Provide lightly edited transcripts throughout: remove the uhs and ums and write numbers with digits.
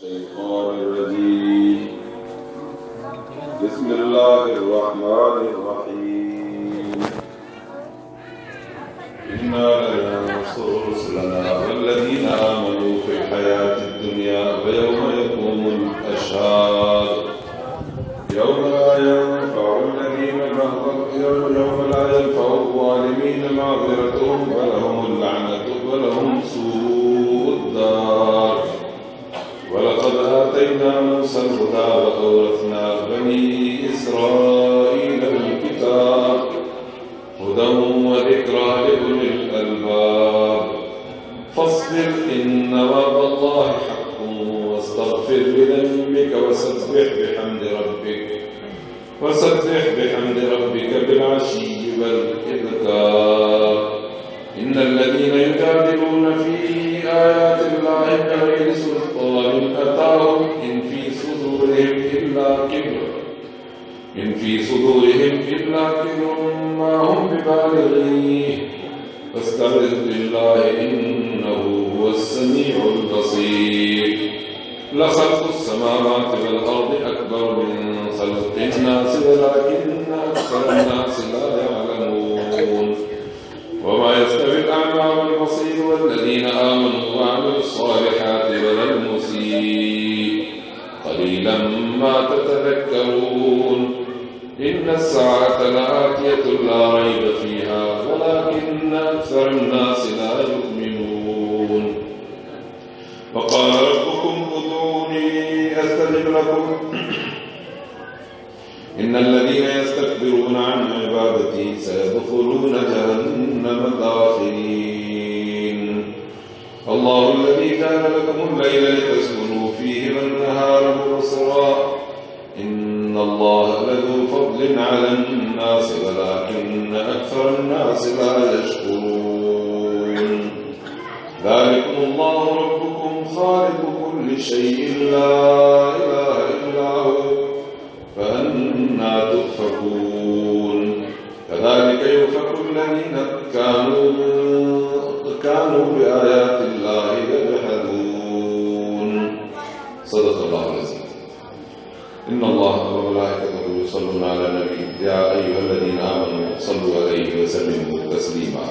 الشيطان الرجيم. بسم الله الرحمن الرحيم. إنا لننصر رسلنا والذين آمنوا في الحياة الدنيا ويوم يقوم الأشهاد يوم لا ينفع الظالمين معذرتهم ولهم اللعنة ولهم سوء الدار. ولقد آتينا موسى الهدى وأورثنا بني إسرائيل الكتاب هدى وذكرى لأولي الألباب. فاصبر إن وعد الله حق واستغفر لذنبك وسبح بحمد ربك بالعشي والإبكار. إن الذين يجادلون في آيات الله بغير سلطان أتاهم إن في صدورهم إلا كبر ما هم ببالغيه فاستعذ بالله إنه هو السميع البصير. لخلق السماوات والأرض أكبر من خلق الناس ولكن أكثر الناس لا يعلمون. وما يستوي الأعمى والبصير والذين آمنوا وعملوا الصالحات ولا المسيء قليلا ما تتذكرون. إن الساعة لآتية لا ريب فيها ولكن أكثر الناس لا يؤمنون. وقال ربكم ادعوني أستجب لكم إن الذين يستكبرون عن عبادتي سيدخلون جهنم داخرين. الله الذي جعل لكم الليل لتسكنوا فيه والنهار مبصرا إن الله لذو فضل على الناس ولكن أكثر الناس لا يشكرون. ذلكم الله ربكم خالق كل شيء لا إله إلا هو فأنى تؤفكون. كذلك يؤفك الذين كانوا بآيات الله يجحدون. صدق الله العظيم. إن الله وملائكته يصلون على النبي يا أيها الذين آمنوا صلوا عليه وسلموا تسليما.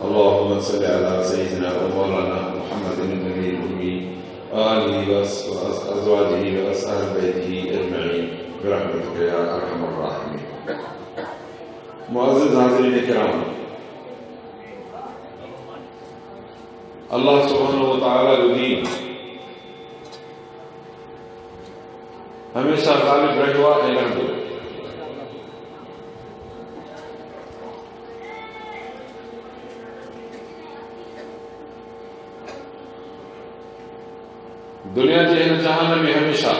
اللهم صل على سيدنا ومولانا محمد النبي الأمي وآله وأزواجه وأصحاب بيته أجمعين برحمتك يا أرحم الراحمين. मुअज़्ज़िज़ हाज़िरीन किराम, अल्लाह सुब्हानहु व तआला जो दीन हमेशा ग़ालिब रहियो आहे ऐं रहंदो। दुनिया जे हिन जहान में हमेशा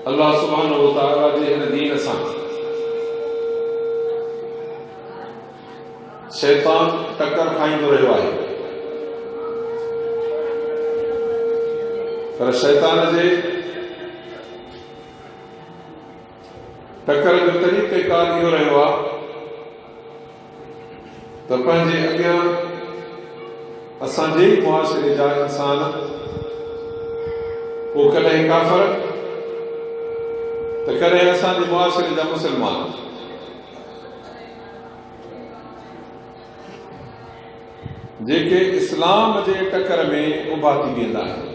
अल्लाह सुब्हानहु व तआला जे हिन दीन सां शैतान टक्कर खाईंदो रहियो आहे, पर शैतान जे टक्कर जो तरीक़ेकार इहो रहियो आहे त पंहिंजे अॻियां असांजे मुआशिरे जा इंसान को कॾहिं काफ़िर त कॾहिं असांजे मुआशिरे जा मुस्लमान जेके इस्लाम जे टकर में उभा थी वेंदा आहिनि।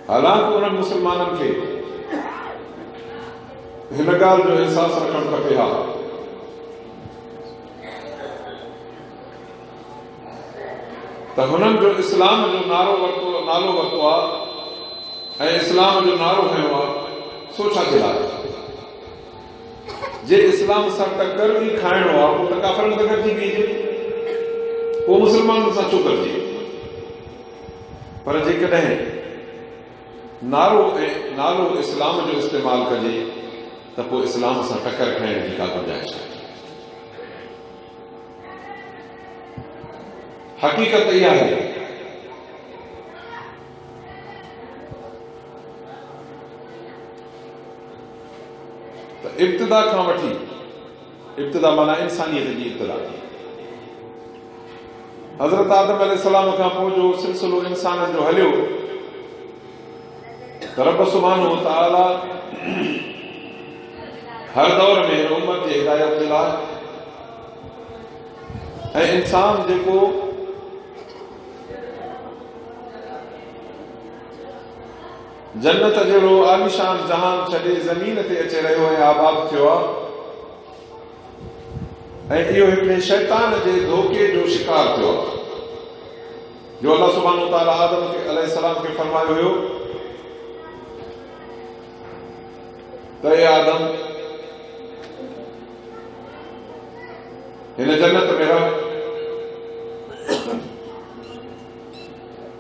हालांकि उन्हनि मुस्लमाननि खे हिन ॻाल्हि जो अहसासु रखणु खपे हा त हुननि जो इस्लाम जो नालो वरितो आहे ऐं इस्लाम जो नालो खयो आहे सो छा जे लाइ? जे इस्लाम सां टक्कर ई खाइणो आहे पोइ त काफ़िरनि सां गॾिजी बीहजे, पोइ मुस्लमाननि सां छो गॾिजे? पर जेकॾहिं नालो इस्लाम जो इस्तेमालु कजे त पोइ इस्लाम सां टक्कर खाइण जी का गुंजाइश आहे। हक़ीक़त इहा आहे त इब्तिदा खां वठी इब्तिदा माना इंसानियत जी इब्तिदा। हज़रत आदम अलैहिस्सलाम खां पोइ जो सिलसिलो इंसाननि जो हलियो त रब सुब्हानहु व तआला हर दौर में उम्मत जी हिदायत जे लाइ ऐं इंसान जेको जन्नत जहिड़ो आलिशान जहान छॾे ज़मीन ते अची रहियो ऐं आबाद थियो आहे ऐं इहो हिकिड़े शैतान जे धोखे जो शिकार थियो आहे। जो अल्लाह सुब्हानहु व तआला आदम अलैहिस्सलाम खे फरमायो हुयो त ए आदम हिन जन्नत में रह,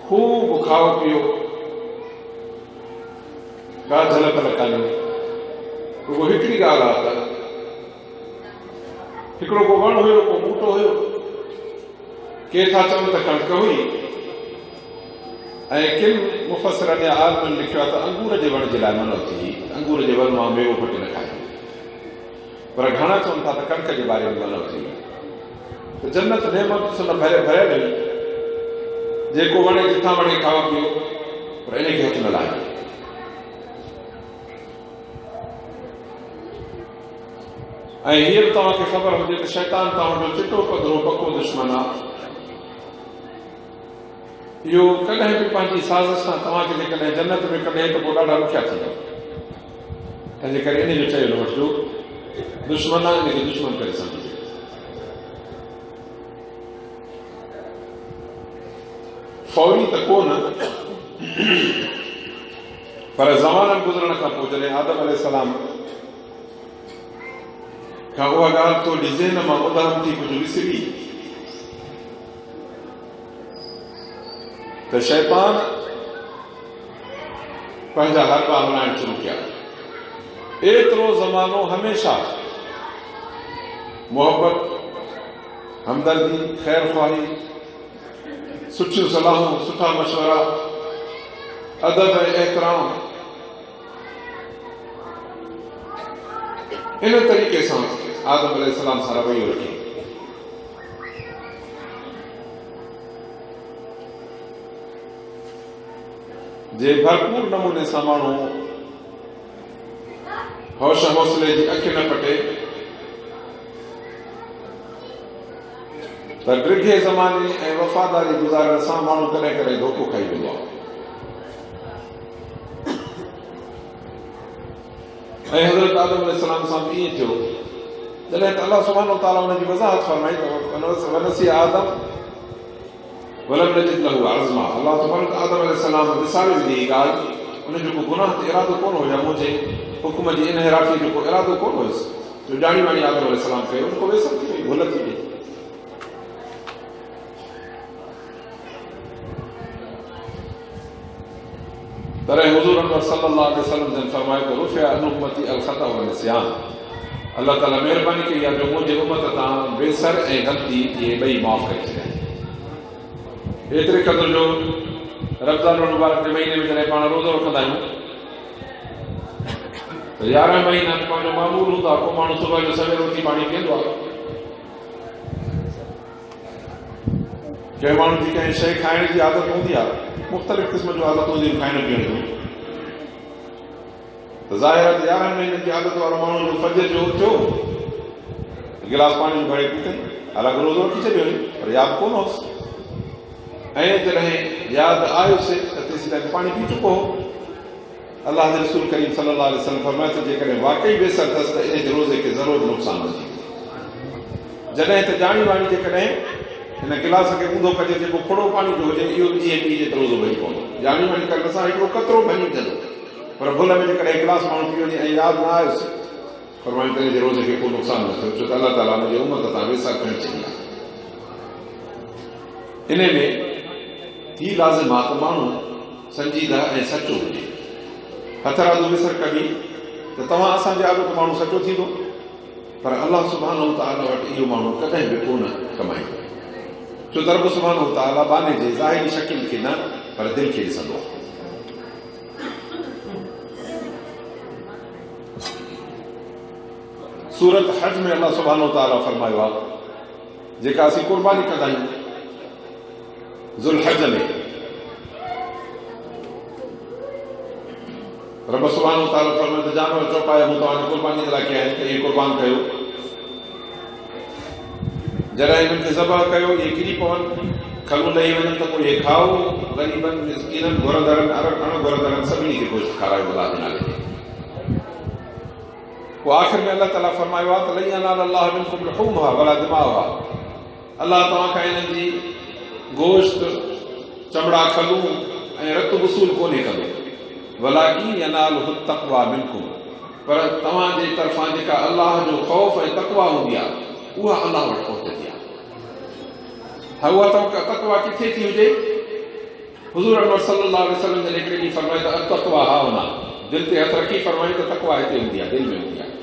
खूब खाओ पियो, का झलक कान्हे। रुगो हिकिड़ी ॻाल्हि आहे त हिकिड़ो को वण हुयो, को ॿूटो हुयो, के था चवनि त कणिक हुई ऐं किन मुफ़सिरनि या आलिमनि लिखियो आहे त अंगूर जे वण जे लाइ मनो थी, अंगूर जे वण मां मेवो फटी न खाए, पर घणा चवनि था त कणिक जे बारे में मनो थी। त जन्नत नेमत न भरियल हुई, जेको वणे जिथां वणे खाओ पियो, पर इन खे हथ न लाहियो। ऐं हीअ बि तव्हांखे ख़बर हुजे त शैतान तव्हांजो चिटो पधरो पको दुश्मन आहे। इहो कॾहिं बि पंहिंजी साज़िश सां तव्हांखे जेकॾहिं जन्नत में कॾहिं त पोइ ॾाढा ॾुखिया थींदा। तंहिंजे करे इन जो चयो न वठिजो, दुश्मन आहे, इन खे दुश्मन करे सम्झो। फौरी त कोन, पर ज़माननि गुज़रण खां पोइ जॾहिं आदम अलैहिस्सलाम खां उहा ॻाल्हि तो ॾिसे न मां ॿुधां थी कुझु विसरी, त शैतान पंहिंजा हरबा हलाइण शुरू कया। एतिरो ज़मानो हमेशह मोहबत, हमदर्दी, ख़ैर ख़्वाही, सुठियूं सलाहूं, सुठा मशवरा, अदब ऐं एहतराम, इन तरीक़े सां आदम अलैहिस्सलाम सां रवैयो रखी। जे भरपूर नमूने सां माण्हू होश हौसले जी अखि न पटे त ड्रिघे ज़माने ऐं वफ़ादारी गुज़ारण सां माण्हू कॾहिं कॾहिं धोखो खाई वेंदो आहे। ऐं हज़रत आदम अलैहिस्सलाम सां बि ईअं थियो, जॾहिं त अल्लाह सुब्हानहु व तआला हुनजी वज़ाहत फरमाई त वनसी आदम वलम नजिद लहू अज़्मा। अल्लाह सुब्हानहु आदम अलैहिस्सलाम विसारे विधी ॻाल्हि, उन जेको गुनाह ते इरादो कोन हुयो, मुंहिंजे हुकुम जी इनहिराफ़ी जेको इरादो कोन हुयुसि, जो ॼाणी वाणी आदम अलैहिस्सलाम कयो, उनखां वेसर थी वई, भुल थी वई। तॾहिं हुज़ूर अकबर सल्लल्लाहु अलैहि वसल्लम जन फरमायो त रुफ़िअ अन उम्मती अल ख़ता व निस्यान। अल्लाह ताला महिरबानी कई आहे जो मुंहिंजे उम्मत तां बेसर ऐं ग़लती इहे ॿई माफ़ करे छॾिया। एतिरे क़दुरु जो रमज़ान मुबारक जे महीने में जॾहिं पाण रोज़ो रखंदा आहियूं त 11 महीना पंहिंजो मामूल हूंदो आहे, पोइ माण्हू सुबुह जो सवेर उथी पाणी पीअंदो आहे। कंहिं माण्हू जी कंहिं शइ खाइण जी आदत हूंदी आहे, मुख़्तलिफ़ क़िस्म जूं आदतूं हूंदियूं खाइण पीअण जूं, त ज़ाहिर आहे 11 महीननि जी आदत वारो माण्हू जो फजर जो उथियो, गिलास पाणी भरे पीतई, हालांकि रोज़ो रखी छॾियो पर यादि कोन होसि, ऐं जॾहिं यादि आयोसीं त तेसीं ताईं पाणी पी चुको हो। अल्लाह जे रसूल करीम सल्लल्लाहु अलैहि वसल्लम फरमायो त जेकॾहिं वाक़ई बेसर अथसि त इन जे रोज़े खे ज़रूरु नुक़सान न थींदो। जॾहिं त ॼाणी वाणी जेकॾहिं हिन गिलास खे ऊंधो कजे, जेको फुड़ो पाणी जो हुजे इहो जीअं पीजे त रोज़ो भॼी पवंदो। ॼाणी वाणी करण सां हिकिड़ो कतिरो भॼी वेंदो, पर भुल में जेकॾहिं गिलास माण्हू पी वञे ऐं यादि न आयुसि, फरमायो त इन जे रोज़े खे को नुक़सान न थियो, छो त अल्लाह ताला हुनजे उम्मत तां वेसर खणी छॾी आहे। इन में ही लाज़िम आहे त माण्हू संजीदा ऐं सचो हुजे। हथरादू विसर कढी त तव्हां असांजे आॾो त माण्हू सचो थींदो, पर अल्लाह सुब्हानहु व तआला वटि इहो माण्हू कॾहिं बि कोन कमाईंदो, छो त रब सुब्हानहु व तआला बाने जे ज़ाहिरी शकिल खे न पर दिलि खे ॾिसंदो आहे। सूरत हज में अल्लाह सुब्हानो तआला फरमायो आहे जेका असीं कुर्बानी कंदा आहियूं ज़ुल हज में रब सुब्हानो तआला फरमायो त जानवर चौपाया मूं तव्हांजी कुर्बानी जे लाइ कया आहिनि त इहे कुर्बान कयो। जॾहिं इन्हनि खे ज़बह कयो इहे किरी पवनि खलूं ॾेई वञनि त पोइ इहे खाओ ग़रीबनि मिस्कीननि घुरंदड़नि अणघुरंदड़नि सभिनी खे गोश्त खारायो अलाह जे नाले ते। पोइ आख़िर में अलाह ताला फरमायो आहे त लन यनाल अल्लाह मिनकुम लुहूमुहा वला दिमाउहा, अलाह तव्हां खां इन्हनि जी गोश्त चमड़ा खलूं ऐं रत वसूल कोन्हे कंदो, वलाकिन यनालुहु तक़वा मिनकुम, पर तव्हांजे तरफ़ां जेका अलाह जो ख़ौफ़ ऐं तक़वा हूंदी आहे उहा अलाह वटि पहुचंदी आहे। हा उहा तक़वा किथे थी हुजे? हुज़ूर अनवर सल्लल्लाहु अलैहि वसल्लम जॾहिं हिकिड़े ॾींहुं फरमाए त तक़वा हा हुना, दिलि ते हथु रखी फरमाए त तक़वा हिते हूंदी आहे, दिलि में हूंदी आहे।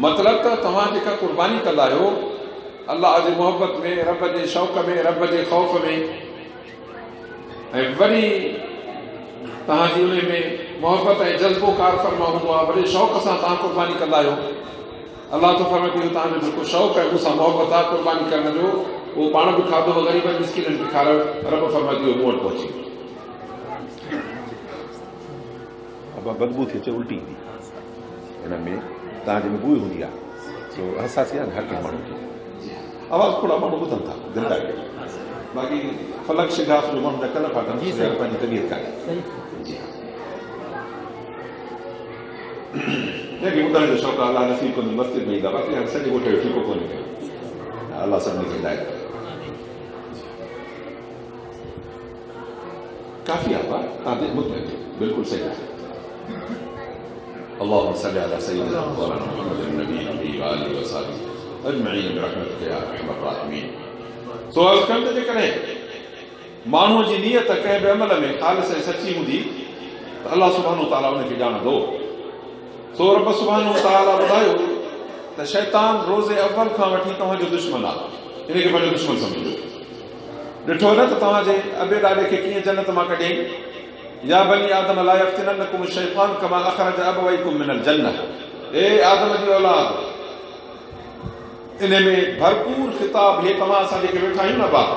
मतिलबु त तव्हां जेका कुर्बानी कंदा आहियो अलाह जे मोहबत में, रब जे शौक़ में, रब जे ख़ौफ़ में, ऐं वरी तव्हांजी उन में मोहबत ऐं जज़्बो कार फरमा हूंदो आहे, वरी शौक़ सां तव्हां कुर्बानी कंदा आहियो। अलाह तो फरमाए थो तव्हांजो जेको शौक़ु आहे मूंसां मोहबत आहे कुर्बानी करण जो, उहो पाण बि खाधो ग़रीबनि मिस्कीननि खे खारायो, रब फरमाए थो मूं वटि पहुची। बदबू थी अचे उल्टी ईंदी हिन में, तव्हांजे में बूई हूंदी आहे तो हसासी आहे हर कंहिं माण्हू खे आवाज़ थोरा माण्हू ॿुधनि था दिलि था कनि, बाक़ी फलक शिगाफ़ जो माण्हू जा कल फाटनि पंहिंजी तबियत कान्हे। जी हा, जंहिंखे ॿुधण जो शौक़ु आहे अलाह नसीब कंदो मस्जिद में ईंदा, बाक़ी हाणे सॼे ॻोठ जो ठीको कोन्हे कयो, अलाह सभिनी खे हिदायत करे। काफ़ी आहे तव्हां बिल्कुलु सही आहे। اللهم صل على سيدنا مولانا محمد النبي وآله وصحبه अजमईन برحمتك يا ارحم الراحمين। सो कंद जे करे माण्हू जी नियत कंहिं बि अमल में ख़ालिस ऐं सची हूंदी त अलाह सुब्हानो तआला उनखे ॼाणंदो। सो रब सुब्हानो तआला ॿुधायो त शैतान रोज़े अव्वल खां वठी तव्हांजो दुश्मन आहे, इनखे पंहिंजो दुश्मन सम्झो। ॾिठो न त तव्हांजे अबे ॾाॾे खे कीअं जन्नत मां कढियईं, या बनी आदम ला यफ्तिनन्नकुम शैतान कमा अखरज अबवैकुम मिनल जन्नह, ए आदम जी औलाद, इन में भरपूर खिताब हे तव्हां असां जेके वेठा आहियूं न बाप,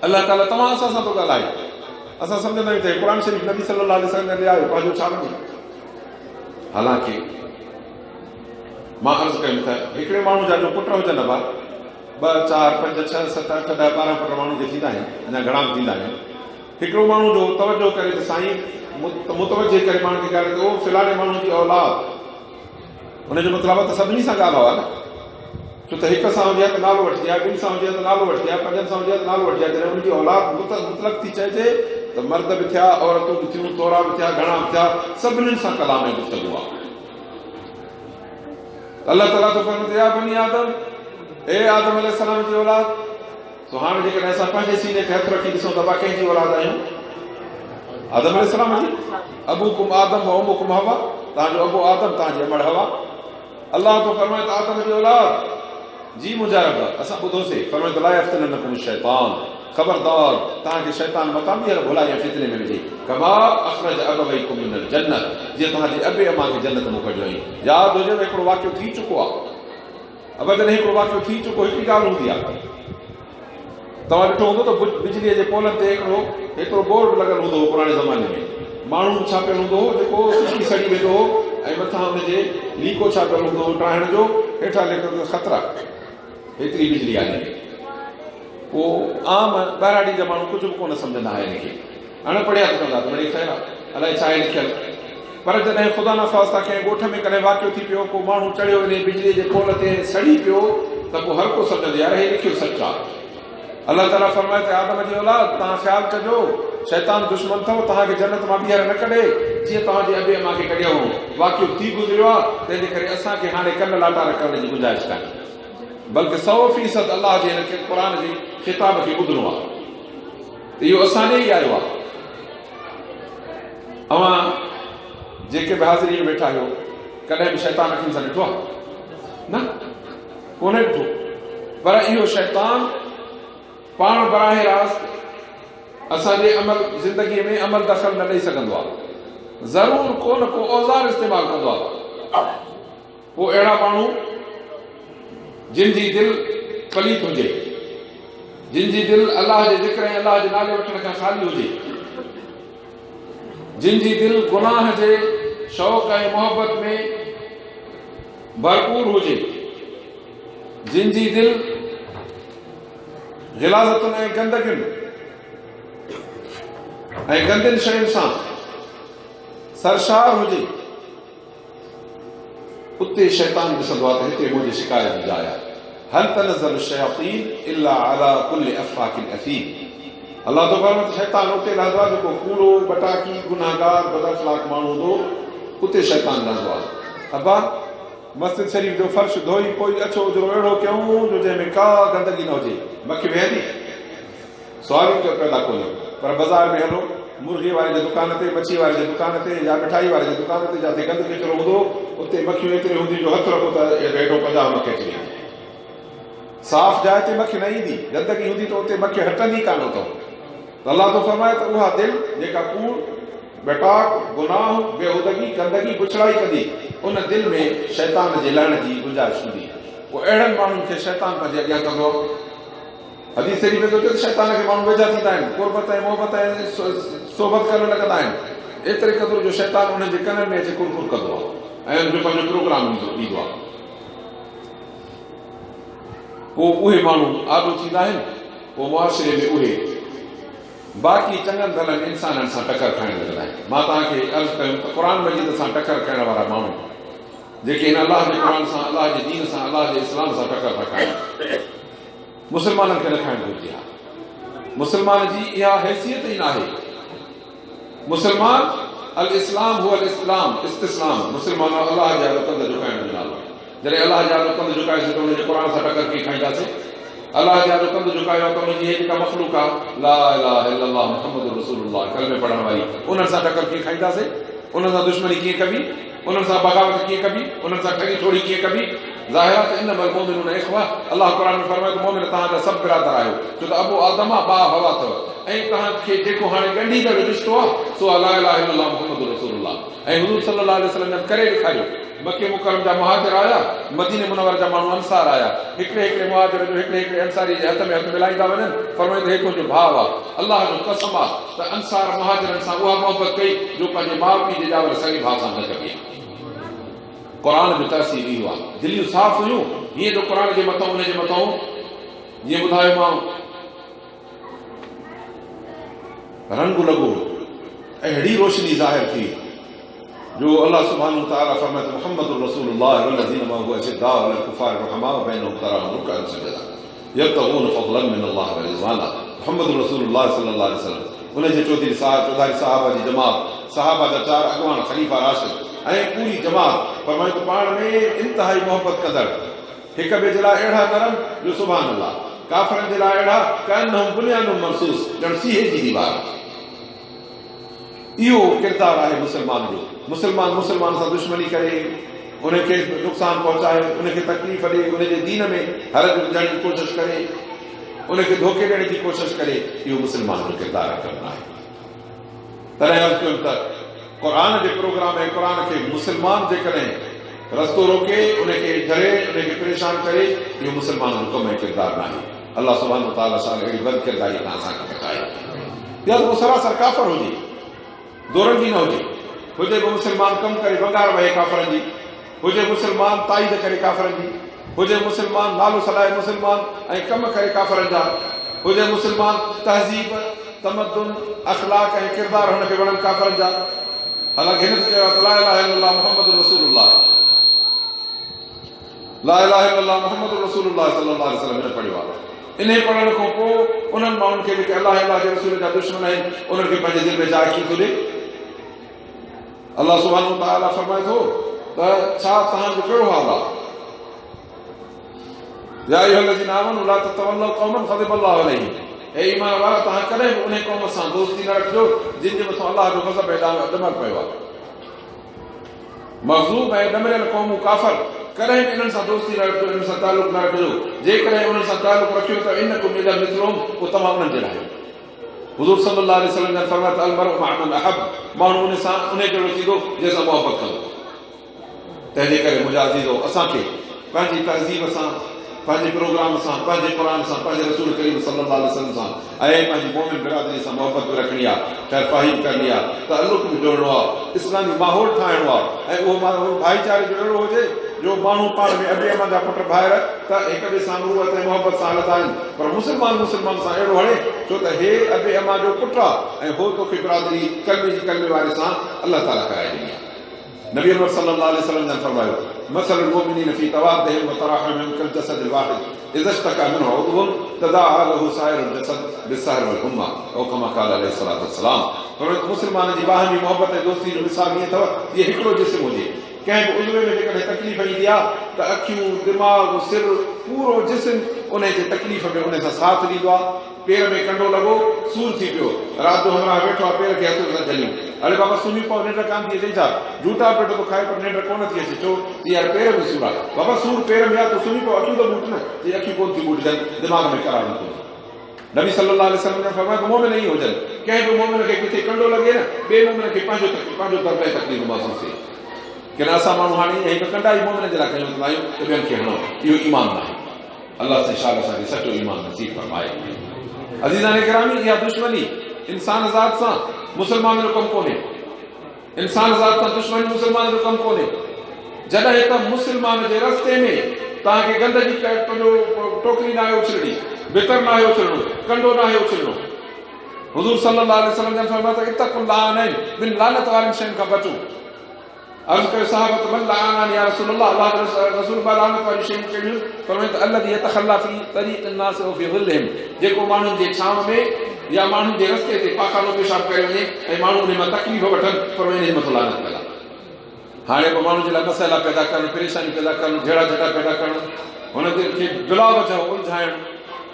अलाह ताला तव्हां असां सां थो ॻाल्हाए। असां सम्झंदा आहियूं त क़ुर शरीफ़ नबी सल्लल्लाहु अलैहि वसल्लम ने आयो पंहिंजो छा वञे। हालांकि मां अर्ज़ कयुमि त हिकिड़े माण्हू जा जो पुट हुजनि बा 2 4 5 6 7 8 10 12 पुट माण्हू जे थींदा आहिनि, अञा घणा बि थींदा आहिनि। हिकिड़ो माण्हू जो तवजो करे त साईं मुतवजे करे माण्हू खे करे उहो फिलाणे माण्हू जी औलाद, हुनजो मतिलबु आहे त सभिनी सां ॻाल्हि आहे न, छो त हिक सां हुजे त नालो वठिजे, 2 सां हुजे त नालो वठिजे, 5 सां हुजे त नालो वठिजे। जॾहिं हुनजी औलाद मुतलक़ थी चइजे त मर्द बि थिया, औरतूं बि थियूं, तोरा बि थिया, घणा बि थिया, सभिनीनि सां कलाम ऐं गुफ़्तगू आहे। अलाह ताला तो फरमाए या बनी आदम, ए आदम अलैहिस्सलाम जी औलाद। तो हाणे जेकॾहिं असां पंहिंजे सीने ते हथु रखी ॾिसूं त असां कंहिंजी औलाद आहियूं? आदम अलैहिस्सलाम जी। अबूकुम आदम व उम्मुकुम हवा, तव्हांजो अबू आदम, तव्हांजी अमड़ हवा। अलाह तो फरमाए त आदम जी औलाद जी मुंहिंजा रब असां ॿुधोसीं, फरमाए त ला यफ्तिनन्नकुम शैतान, ख़बरदार तव्हांखे शैतान मतां ॿीहर भुलाए ऐं फितने में विझे, कमा अखरज अबवैकुम मिनल जन्नत, जीअं तव्हांजे अबे अमा खे जन्नत मां कढियो हुई। यादि हुजे त हिकिड़ो वाक़ियो थी चुको आहे, अब जॾहिं हिकिड़ो वाक़ियो थी चुको, हिकिड़ी ॻाल्हि हूंदी आहे। तव्हां ॾिठो हूंदो त बिजलीअ जे पोलनि ते हिकिड़ो बोर्ड लॻल हूंदो हो पुराणे ज़माने में, माण्हू छापियल हूंदो हो जेको सुकी सड़ी वेंदो हो, ऐं मथां हुनजे लीको छापियल हूंदो हो टाइण जो, हेठां लिखियलु ख़तरा, हेतिरी बिजली आहे। पोइ आम ॿाहिराड़ी जा माण्हू कुझु बि कोन सम्झंदा हुआ हिनखे, अणपढ़िया त चवंदा त वरी ख़ैर अलाए छा आहे लिखियलु। पर जॾहिं ख़ुदा न ख़्वास्ता कंहिं ॻोठ में कॾहिं वाक़ियो थी पियो, को माण्हू चढ़ियो वञे बिजलीअ जे पोल ते सड़ी पियो, त पोइ हर को सम्झंदो यार हे लिखियो सच आहे। अलाह ताला फरमाए त आदम जी औलाद तव्हां ख़्यालु कजो, शैतान दुश्मन अथव, तव्हांखे जन्नत मां ॿीहर न कढे जीअं तव्हांजे अबे अमा खे कढियो हो। वाक़ियो थी गुज़रियो आहे, तंहिंजे करे असांखे हाणे कन लाटा रखण जी गुंजाइश कान्हे, बल्कि 100% अलाह जे हिन क़ुर जे ख़िताब खे ॿुधणो आहे। त इहो असांजे ई आयो आहे। अवां जेके बि हाज़िरी में वेठा आहियो, कॾहिं बि शैतान अखियुनि सां ॾिठो आहे? न, कोन्हे ॾिठो। पर इहो शैतान पाण बराहे रास्त असांजे अमल ज़िंदगीअ में अमल दख़ल न ॾेई सघंदो आहे, ज़रूरु को न को औज़ार इस्तेमालु कंदो आहे। पोइ अहिड़ा माण्हू जिन जी दिल पलीत हुजे, जिन जी दिल अल्लाह जे ज़िक्र ऐं अल्लाह जे नाले वठण खां ख़ाली हुजे, जिन जी दिल गुनाह जे शौक़ ऐं मोहबत में भरपूर हुजे, जिन जी दिल ग़िलाज़तुनि ऐं गंदगियुनि ऐं गंदियुनि शयुनि सां सरशार हुजे, उते शैतान ॾिसंदो आहे त हिते मुंहिंजी शिकायत जी जाइ आहे। हल तनज़्ज़लु शयातीन इल्ला अला कुल्लि अफ़ाकिन असीम। अल्लाह तो फरमाए शैतान उते रहंदो आहे जेको कूड़ो बटाकी गुनाहगार बदअख़लाक़ माण्हू हूंदो, उते शैतान रहंदो आहे। अबा मस्जिद शरीफ़ जो फर्श धोई पोइ अछो उजरो अहिड़ो कयूं जो जंहिंमें का गंदगी न हुजे, मक्खी वेहंदी? सुवाल ई पैदा कोन्हे। पर बाज़ार में हलो, मुर्गी वारे जे दुकान ते, मच्छी वारे जे दुकान ते या मिठाई वारे जे दुकान ते, जिते गंदगी एतिरो हूंदो उते मक्खियूं एतिरी हूंदी जो हथ रखो त हेठो 50 मक्खी अची वेंदी। साफ़ जाइ ते मक्खी न ईंदी, गंदगी हूंदी त उते मक्खी हटंदी कान अथव। त अल्लाह तो फरमाए त उहा दिलि जेका कूड़ बेटाक गुनाह बेहुदगी गंदगी बुछड़ाई कंदी, उन दिलि में शैतान जे लहण जी गुंजाइश हूंदी। पोइ अहिड़नि माण्हुनि खे शैतान पंहिंजे अॻियां कंदो। हदीस शरीफ़ में चयो शैतान खे माण्हू वेझा थींदा आहिनि, कुर्बत ऐं मोहबत ऐं सोबत करण लॻंदा आहिनि, एतिरे क़दुरु जो शैतान उन्हनि जे कननि में अची कुरकुर कंदो आहे ऐं उनजो पंहिंजो प्रोग्राम ॾींदो आहे। पोइ उहे माण्हू आदो थींदा आहिनि, पोइ मुआशिरे में उहे बाक़ी चङनि भलनि इंसाननि सां टकर खाइण लॻंदा आहिनि। मां तव्हांखे अर्ज़ु कयो त क़ुर मजीद सां टकर खाइण वारा माण्हू जेके हिन अलाह जे क़ुर सां, अलाह जे दीन सां, अलाह जे इस्लाम सां टकर था खाइनि, मुस्लमाननि खे न खाइणु घुरिजे आहे। मुस्लमान जी इहा हैसियत ई न आहे। मुस्लमान अल इस्लाम हू अल इस्लाम इस्तिस्लाम, मुस्लमान अलाह जा कंध झुकाइण जो नालो। जॾहिं अलाह जा कंध झुकाएसीं त हुनजे क़ुर सां टकर कीअं खाईंदासीं? अलाह जा कंध झुकायो आहे त हुनजी जेका मख़लूक आहे ला इलाहा इल्लल्लाह मुहम्मदुर रसूलुल्लाह कलमे पढ़ण वारी, उन्हनि सां टकर कीअं खाईंदासीं? उन्हनि सां दुश्मनी कीअं कबी? उन्हनि सां बग़ावत कीअं कबी? उन्हनि सां ठगी ठोड़ी कीअं कबी? ज़ाहिर आहे त इन्नमल मुमिनून इख़्वा, अलाह क़ुर में फरमाए त मोमिन तव्हांजा सभु बिरादर आहियो, छो त अबू आदम आहे, बा हवा अथव, ऐं तव्हांखे जेको हाणे ॻंढींदड़ रिश्तो आहे सो ला इलाहा इल्लल्लाह मुहम्मदुर रसूलुल्लाह। ऐं हुज़ूर सल्लल्लाहु अलैहि वसल्लम करे ॾेखारियो। मके मुकरम जा मुहाजिर आया, मदीने मुनव्वर जा माण्हू अंसार आया, हिकिड़े हिकिड़े मुहाजिर जो हिकिड़े हिकिड़े अंसारी जे हथ में हथ मिलाईंदा वञनि, फरमाईंदो हे तुंहिंजो भाउ आहे। अलाह जो कसम आहे त अंसार मुहाजिरनि सां उहा मोहबत कई जो पंहिंजे माउ पीउ जे ॼावल सॻे भाउ सां न कबी। क़ुर जो तासीर इहो आहे। दिलियूं साफ़ हुयूं, हीअं जो क़ुर जे मथां उनजे मथां जीअं ॿुधायो मां रंग लॻो, अहिड़ी रोशनी ज़ाहिर थी जो अल्लाह सुब्हानहु व तआला फरमाए त मुहम्मदुर रसूलुल्लाह वल्लज़ीना मअहु अशिद्दाउ अलल कुफ़ार रुहमाउ बैनहुम तराहुम रुकअन सुजदा यब्तगून फज़लन मिनल्लाहि व रिज़वाना। मुहम्मदुर रसूलुल्लाह सल्लल्लाहु अलैहि वसल्लम, उनजे चौधारी सहाबा जी जमात, सहाबा जा 4 अॻवान ख़लीफ़ा राशिद ऐं पूरी जमात फरमाए त पाण में इंतहाई मोहबत कंदड़, हिक ॿिए जे लाइ अहिड़ा नरम जो सुभान अल्लाह, काफ़िरनि जे लाइ अहिड़ा कअन्नहुम बुनियानुम मरसूस, ॼण सीहे जी दीवार। इहो किरदारु आहे मुस्लमान जो। मुस्लमान मुस्लमान सां दुश्मनी करे, उनखे नुक़सान पहुचाए, उनखे तकलीफ़ ॾे, उनजे दीन में हरज विझण जी कोशिशि करे, उनखे धोखे ॾियण जी कोशिशि करे, इहो मुस्लमान जो किरदारु करणु आहे। तॾहिं अर्ज़ु कयूं त क़ुर जे प्रोग्राम ऐं क़ुर खे मुस्लमान जेकॾहिं रस्तो रोके, उनखे झरे, उनखे परेशान करे, इहो मुस्लमान जो कमु ऐं किरदारु न आहे। अल्लाह सुब्हानहु व तआला सां अहिड़ी बद किरदारी खां असांखे बचाए। या त उहो सरासर काफ़िर हुजे, दोरंगी न हुजे बि मुस्लमान कमु करे वंगार वहे काफ़िरनि जी, हुजे मुस्लमान ताईद करे काफ़िरनि जी, हुजे मुस्लमान नालो सलाहे मुस्लमान ऐं कम करे काफ़िरनि जा, हुजे मुस्लमान तहज़ीब तमद्दुन अख़लाक ऐं किरदार हुनखे वणनि काफ़िरनि जा। हालांकि हिन ते चयो ला इलाहा इल्लल्लाह मुहम्मदुर रसूलुल्लाह, ला इलाहा इल्लल्लाह मुहम्मदुर रसूलुल्लाह सल्लल्लाहु अलैहि वसल्लम पढ़ियो आहे। इन पढ़ण खां पोइ उन्हनि माण्हुनि खे जेके अलाह जे रसूल जा दुश्मन आहिनि, उन्हनि खे पंहिंजे दिलि में जाइ थी थो ॾे। अल्लाह सुब्हानहु व तआला फरमाए थो त छा तव्हांजो कहिड़ो हाल आहे? या अय्युहल्लज़ीना आमनू ला ततवल्लव क़ौमन ग़ज़िबल्लाहु अलैहिम, हे ईमान वारा तव्हां कॾहिं बि उन क़ौम सां दोस्ती न रखिजो जिन जे मथां अलाह जो ग़ज़ब ऐं दमक पियो आहे। मग़ज़ूब ऐं ॾमरियल क़ौमूं काफ़िर, कॾहिं बि इन्हनि सां दोस्ती न रखिजो, इन्हनि सां तालुक़ न रखिजो। जेकॾहिं उन्हनि सां तालुक़ रखियो त इन्नकुम इज़ा मिथलुहुम, पोइ तव्हां उन्हनि जे लाइ। हुज़ूर सल्लल्लाहु अलैहि वसल्लम ने फरमाया त अल मरउ मअ मन अहब, माण्हू उन सां उन जहिड़ो थींदो जंहिंसां मोहबत कंदो। तंहिंजे करे मुंहिंजा अज़ीज़ो, असांखे पंहिंजी तहज़ीब सां, पंहिंजे प्रोग्राम सां, पंहिंजे क़ुरान सां, पंहिंजे रसूल करीम सल्लल्लाहु अलैहि वसल्लम सां ऐं पंहिंजी मोमिन बिरादरी सां मोहबत बि रखणी आहे, ख़ैरफ़ाही करणी आहे, ताल्लुक़ बि जोड़णो आहे, इस्लामी माहौल ठाहिणो आहे ऐं उहो भाईचारे जो अहिड़ो हुजे जो माण्हू पाण में अॿे अमा जा पुट भाइर त हिक ॿिए सां मुहबत ऐं मोहबत सां हलंदा आहिनि, पर मुस्लमान सां अहिड़ो हले छो त हे अॿे अमा जो पुटु आहे ऐं हो तोखे बिरादरी कलमे जी कलमे वारे सां अलाह ताला कराए ॾिनी आहे। नबी अकबर सल्लल्लाहु अलैहि वसल्लम ने फरमायो मसल المؤمنين في तवादुहुम व तराहुम कल-जसद الواحد इज़ा इश्तका मिन्हु उज़वुन तदाअ लहु साइर الجسد بالسهر والحمى او कमा क़ाल अलैहि सलातु वस्सलाम। पर मुस्लमान जी बाहमी मोहबत ऐं दोस्ती जो मिसाल ईअं अथव ये हिकिड़ो जिस्म हुजे, कंहिं बि उज़वे में जेकॾहिं तकलीफ़ ईंदी आहे त अखियूं, दिमाग़, सिर, पूरो जिस्म उन जे तकलीफ़ में उन सां साथ ॾींदो आहे। पेर में कंडो लॻो, सूर थी पियो, राति जो हमरा वेठो आहे, पेर खे हथ सां झलियूं, अरे बाबा सुम्ही पओ, निंड कान थी अचे छा? झूठा पेट तो खाए पर निंड कोन थी अचे, छो? यार पेर में सूर आहे। बाबा सूर पेर में आहे तो सुम्ही पओ, अखियूं त ॿूट न, जे अखियूं कोन थी ॿूटजनि, दिमाग़ में करार न कोन्हे। नबी सल्लल्लाहु अलैहि वसल्लम ने फरमाया मोमिन ई हुजनि, कंहिं बि मोमिन खे किथे कंडो लॻे न, ॿिए मोमिन खे पंहिंजो दर्द ऐं तकलीफ़ महसूस थिए। कि असां माण्हू हाणे हिकु कंडा ई मोमिन जे लाइ कयूं था आहियूं त ॿियनि खे हणो, इहो ईमान न आहे। अलाह से शाह असांखे सचो ईमान नसीब फरमाए। अज़ीज़ान गिरामी, इहा दुश्मनी इंसान ज़ात सां मुस्लमान जो कमु कोन्हे, इंसान ज़ात सां दुश्मनी मुस्लमान जो कमु कोन्हे। जॾहिं त मुस्लमान जे रस्ते में तव्हांखे गंदगी पंहिंजो टोकरी न आहे उछलणी, बितर न आहे उछलणो, कंडो न आहे उछलणो। हुज़ूर सल्लल्लाहु अलैहि वसल्लम ने फरमाया त इत्तक़ुल लाअनैन, ॿिनि लानत वारनि शयुनि खां बचो। अर्ज़ कयो सहाबत मन लाअन या रसूलल्लाह, अल्लाह रसूल बा लानत वारी शयूं कहिड़ियूं? फरमाया त अल्लज़ी यतखल्ला फी तरीक़ الناس वफी ज़िल्लिहिम, जेको माण्हुनि जे छांव में या माण्हुनि जे रस्ते ते पाखानो पेशाब करे वञे ऐं माण्हू उन मां तकलीफ़ वठनि, पर इन जे मथां लानत कयल आहे। हाणे पोइ माण्हू जे लाइ मसइला पैदा करणु, परेशानी पैदा करणु, झेड़ा झटा पैदा करणु, हुन खे गुलाब सां उलझाइणु,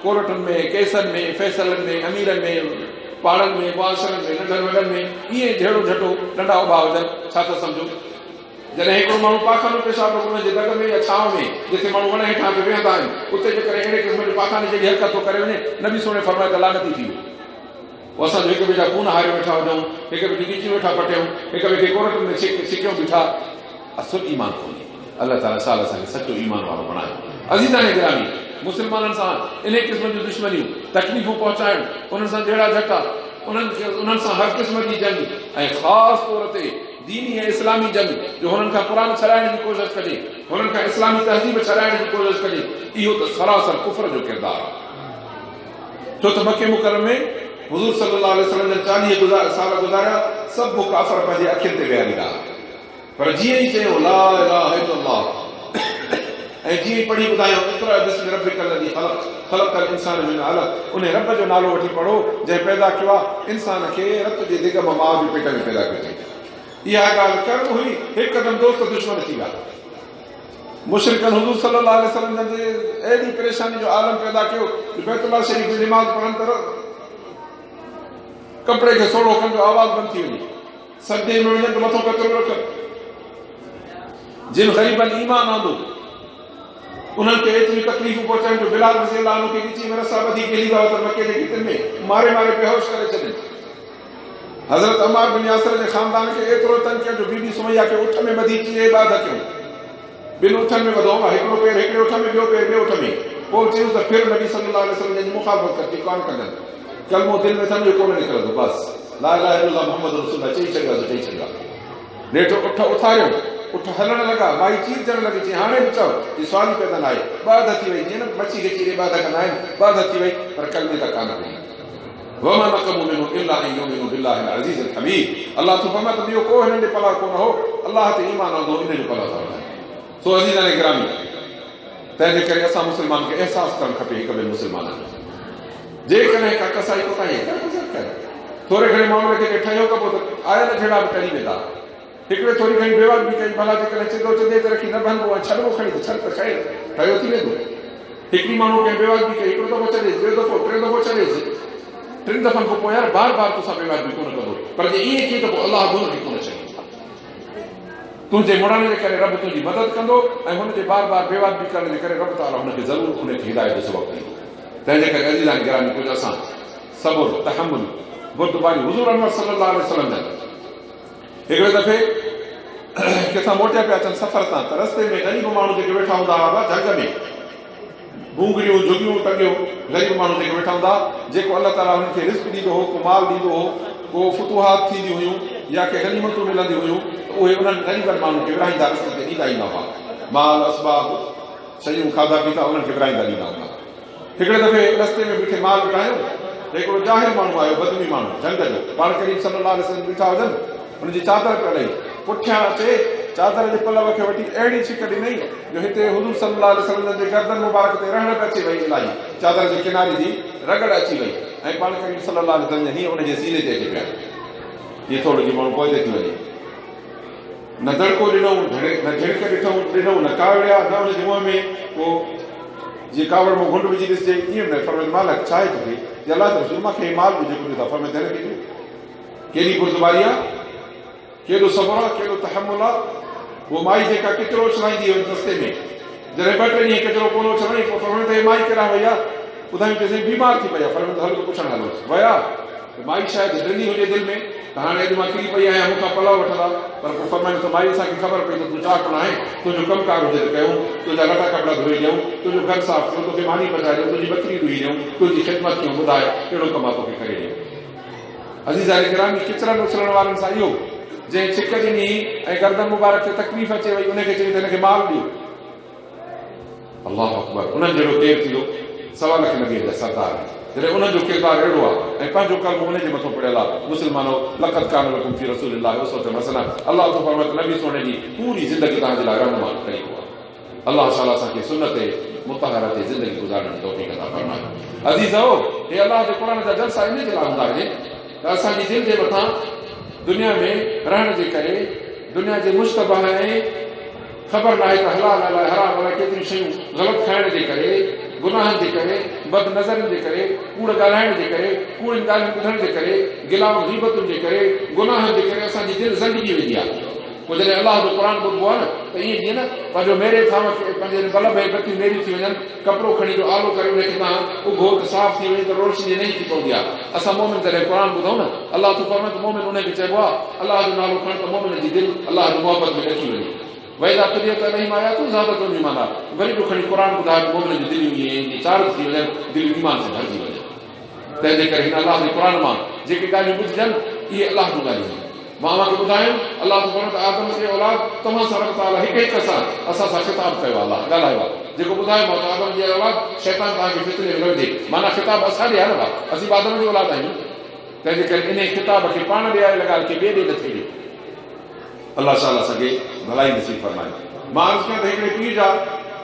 कोर्टनि में, केसनि में, फैसलनि में, अमीरनि में, पाड़नि में, मुआशरनि में, नंढनि वॾनि में, ईअं झेड़ो झटो नंढा उभा हुजनि, छा था सम्झो? जॾहिं हिकिड़ो माण्हू पाखानो पेशाब हुनजे दग में या छांव में जिथे माण्हू वण हेठां ते वेहंदा आहिनि, उते जेकॾहिं अहिड़े क़िस्म जो पाखाने जहिड़ी हरकत थो करे वञे, नबी सोने फरमाए त लानती थी वियो। पोइ असां हिक ॿिए जा खून हारे वेठा हुजऊं, हिक ॿिए जी गिचियूं वेठा पटियूं, हिक ॿिए खे कोर्टनि में छिकियूं बीठा, असुल ईमान कोन्हे। अलाह ताला साल असांखे सचो ईमान वारो बणाए। अज़ीज़ान गिरामी, मुस्लमाननि सां इन क़िस्म जूं दुश्मनियूं, तकलीफ़ूं पहुचाइण, उन्हनि सां जहिड़ा झटा, उन्हनि सां हर क़िस्म जी जंग ऐं ख़ासि तौर ते दीनी ऐं इस्लामी जंग, जो हुननि खां क़ुरान छॾाइण जी कोशिशि कजे, हुननि खां इस्लामी तहज़ीब छॾाइण जी कोशिशि कजे, इहो त सरासर कुफ्र जो किरदारु आहे। छो त मके मुकरम में हुज़ूर सल्लल्लाहु अलैहि वसल्लम ने 40 साल गुज़ारिया, सभु काफ़िर पंहिंजे अखियुनि ते विया रहिया, पर जीअं ई चयो ला इलाहा इल्लल्लाह ऐं जीअं ई पढ़ी ॿुधायो इक़रा बिस्मि रब्बिकल लज़ी ख़लक़, ख़लक़ल इंसान मिन अलक़, उन रब जो नालो वठी पढ़ो जंहिं पैदा कयो आहे इंसान खे रत जे दिग मां माउ जे पेट में पैदा कयो। इहा ॻाल्हि कर्म हुई, हिकदमि दोस्त दुश्मन थी विया। मुशरिकनि हुज़ूर सल्लल्लाहु अलैहि वसल्लम जे अहिड़ी परेशानी जो आलम पैदा कयो जो बैतुल्लाह शरीफ़ जी निमाज़ पढ़नि त कपिड़े खे सोढ़ो कनि जो आवाज़ बंदि थी वञे, सजदे में वञनि त मथो कतरो रखनि। जिन ग़रीबनि ईमान आंदो उन्हनि खे एतिरी तकलीफ़ूं पहुचाइनि जो बिलाल रज़ी अल्लाह अन्हु खे विच में रसा ॿधी गिली विया त मके जे गितनि में मारे बेहोश करे छॾनि। हज़रत अम्मार बिन यासिर जे ख़ानदान खे एतिरो तंग कयो जो बीबी सुमैया खे उठ में ॿधी अची इबाद कयूं। ॿिनि उठनि में ॿधो, हिकिड़ो पेर हिकिड़े उठ में, ॿियो पेर ॿिए उठ में। पोइ चयूं त फिर नबी सल्लल्लाहु अलैहि वसल्लम जी मुखालफ़त करती कान कनि, कलमो दिलि में सम्झो कोन निकिरंदो, बसि ला इलाहा इल्लल्लाह मुहम्मद रसूलुल्लाह चई छॾियो त चई छॾियो। नेठो उठ उथारियो, उठ हलण लॻा, माई चीरजण लॻी, चई हाणे बि चओ, जी सवाल ई पैदा न आहे, बाद थी वई, जीअं न मच्छी खे चीरे बाद कंदा आहिनि, बाद थी वई, पर कलमे त कान पई। वमा नक़मू मिन्हुम इल्ला अन युमिनू बिल्लाहिल अज़ीज़िल हमीद। अल्लाह तो फरमाए त ॿियो को हिन ॾे पला कोन हो, अल्लाह ते ईमान आंदो, इन जो पला था वठाए। सो अज़ीज़ान गिरामी, तंहिंजे करे असां मुस्लमान खे अहसासु करणु खपे हिक ॿिए मुस्लमाननि जो। जेकॾहिं का कसाई कोताही थोरे घणे मामले खे ठहियो कबो त आयल जहिड़ा बि टरी वेंदा। हिकिड़े थोरी घणी बेवाद बि कई, भला जेकॾहिं चिदो चिदे ते रखी न भंगो ऐं छॾिबो खणी त छॾ त शइ ठहियो थी वेंदो। हिकिड़ी माण्हू कंहिं बेवाद बि कई, हिकिड़ो दफ़ो छॾेसि, ॿियो दफ़ो, टे दफ़ो छॾेसि, 3 दफ़नि खां पोइ यार बार बार तोसां बेवाद बि कोन कंदो, पर जे ईअं कई त पोइ अलाह बि हुनखे कोन चई। तुंहिंजे मुड़ण जे करे रब तुंहिंजी मदद कंदो ऐं हुनजे बार बार बेवाद बि करण जे करे रब ताला हुनखे ज़रूरु हुनखे हिदायत जो सबबु कंदो। तंहिंजे करे अज़ीज़ान गिरामी, कुझु असां सबुर, तहम्मुल, बुर्दबारी हुज़ूर अनवर सल्लल्लाहु अलैहि वसल्लम हिकिड़े दफ़े किथां मोटिया पिया अचनि सफ़र तां, त रस्ते में ग़रीब माण्हू जेके वेठा हूंदा हुआ झंग में, भूंगड़ियूं झुगियूं टंगियूं ग़रीब माण्हू जेके वेठा हूंदा, जेको अलाह ताला हुननि खे रिस्क ॾींदो हो, को माल ॾींदो हो, को फुतूहात थींदियूं हुयूं या के गनीमतूं मिलंदियूं हुयूं, त उहे उन्हनि ग़रीबनि माण्हुनि खे विराईंदा, रस्ते ते ॾींदा ईंदा हुआ। माल असबाब शयूं खाधा पीता उन्हनि खे विराईंदा ॾींदा हूंदा। हिकिड़े दफ़े रस्ते में बीठे माल विरायो त हिकिड़ो जाहिल माण्हू आयो, बदमी माण्हू, झंग जो, पाण करीब सल्लल्लाहु अलैहि वसल्लम बीठा हुजनि, हुनजी चादर पिया ॾेई, पुठियां अचे चादर जे पलव खे वठी अहिड़ी छिक ॾिनई जो हिते हुज़ूर सल्लल्लाहु अलैहि वसल्लम जे गर्दन मुबारक ते रहण पियो अचे वई, इलाही चादर जे किनारे जी रगड़ अची वई ऐं पाण करीब सल्लल्लाहु अलैहि वसल्लम हीअं हुनजे सीने ते अची पिया। इहे थोरो जीअं माण्हू पोइ थी वञे, न दड़को ॾिनऊं, न झिड़क ॾिनऊं, न कावड़िया, न हुनजे मुंहं में को जीअं कावड़ में घुंड विझी ॾिसजे, ईअं न। फरमाइनि मालिक छा आहे तोखे? अलाह जो रसूल मूंखे माल बि जेको ॾिनो, फरमाइनि हिन खे केॾी बुर्दबारी आहे, केॾो सब्र आहे, केॾो तहमुल आहे। उहो माई जेका किचिरो उछलाईंदी हुई रस्ते में, जॾहिं 2-3 ॾींहं किचिरो कोन उछलाई, पोइ फरमाइनि त माई केॾा वई आहे, ॿुधायूं चइसि बीमार थी पई आहे। फरमाइनि हल त पुछणु हलो विया, माई शायदि ॾिनी हुजे दिलि में त हाणे अॼु मां किरी पई आहियां, मूंखां पलव वठंदा, पर पोइ फरमाइनि त माई असांखे ख़बर पई त तूं छा कोन आहे, तुंहिंजो कमकार हुजे त कयूं, तुंहिंजा लटा कपिड़ा धोई ॾियूं, तुंहिंजो घर साफ़ कयूं, तोखे मानी पचाए ॾियूं, तुंहिंजी बकरी धोई ॾियूं, तुंहिंजी ख़िदमत कयूं, ॿुधाए कहिड़ो कमु आहे तोखे करे ॾियूं। अज़ीज़ा किरामी, किचरनि उछलण वारनि सां इहो, जंहिं छिक ॾिनी ऐं गर्दन मुबारक खे तकलीफ़ अचे वई, उनखे चई त हिनखे माल ॾियो। अल्लाह अकबर, उन्हनि जहिड़ो केरु थींदो? 1.25 लख नबी जा सरदार, जॾहिं उन्हनि जो किरदारु अहिड़ो आहे ऐं पंहिंजो कल्म उनजे मथां पढ़ियल आहे। मुस्लमानो लक़द कान लकुम फी रसूलिल्लाहि उसवतुन हसना, अल्लाह तो फरमाए नबी सोने जी पूरी ज़िंदगी तव्हांजे लाइ रहनुमा कई आहे। अल्लाह ताला असांखे सुन्नत मुतहरा ते ज़िंदगी गुज़ारण जी तौफ़ीक़ अता फरमाए। अज़ीज़ो, हे अल्लाह जे क़ुरान जा जलसा इन जे लाइ हूंदा आहिनि त असांजी दिलि जे मथां दुनिया में रहण जे करे, दुनिया जे मुश्तबह ऐं ख़बर न आहे त हलाल अलाए हराम अलाए केतिरियूं शयूं ग़लति खाइण जे करे, गुनाहनि जे करे, बद नज़रनि जे करे, कूड़ ॻाल्हाइण जे करे, कूड़ियुनि ॻाल्हियुनि ॿुधण जे करे, गिलाम ग़ीबतुनि जे करे, गुनाहनि जे करे असांजी दिलि ज़ंगजी वेंदी आहे। पोइ जॾहिं अलाह जो क़ुरान ॿुधबो आहे न त ईअं जीअं न पंहिंजो मेरे थाम खे पंहिंजे बल्ब ऐं बतियूं मेरी थी वञनि, कपिड़ो खणी जो आलो करे उनखे तव्हां उघो त साफ़ थी वञे त रोशनी नहीं थी पवंदी आहे। असां मोमिन जॾहिं क़ुरान ॿुधूं न, अलाह तो फरमाए त मोमिन उनखे चइबो आहे अलाह जो नालो खण त मोमिन जी दिलि अलाह जी मोहबत में अची वञे। वैदा तुरियत अलैहिम आयातुन ज़ादतुहुम ईमाना, वरी बि खणी क़ुरान ॿुधाए मोमिन जी दिलियूं ईअं चार्ज थी वञनि, दिलि ईमान सां भरिजी वञे। तंहिंजे करे हिन अलाह जे क़ुरान मां जेके ॻाल्हियूं ॿुधजनि इहे अलाह जूं ॻाल्हियूं आहिनि। मां तव्हांखे ॿुधायो अलाह तो फरमाए त आदम जे औलाद तव्हां सां रब ताला हिक हिक सां असां सां ख़िताब कयो, अलाह ॻाल्हायो आहे। जेको ॿुधायो मां त आदम जी औलाद शैतान तव्हांखे फितने में न विझे, माना ख़िताब असां ॾे आहे न, असीं आदम जी औलाद आहियूं। तंहिंजे करे इन ख़िताब खे पाण ॾे आहे लॻाए खे ॿिए ॾे न थिए। अलाह ताला असांखे भलाई नसीब फरमाए। मां अर्ज़ु कयां त हिकिड़े पीउ जा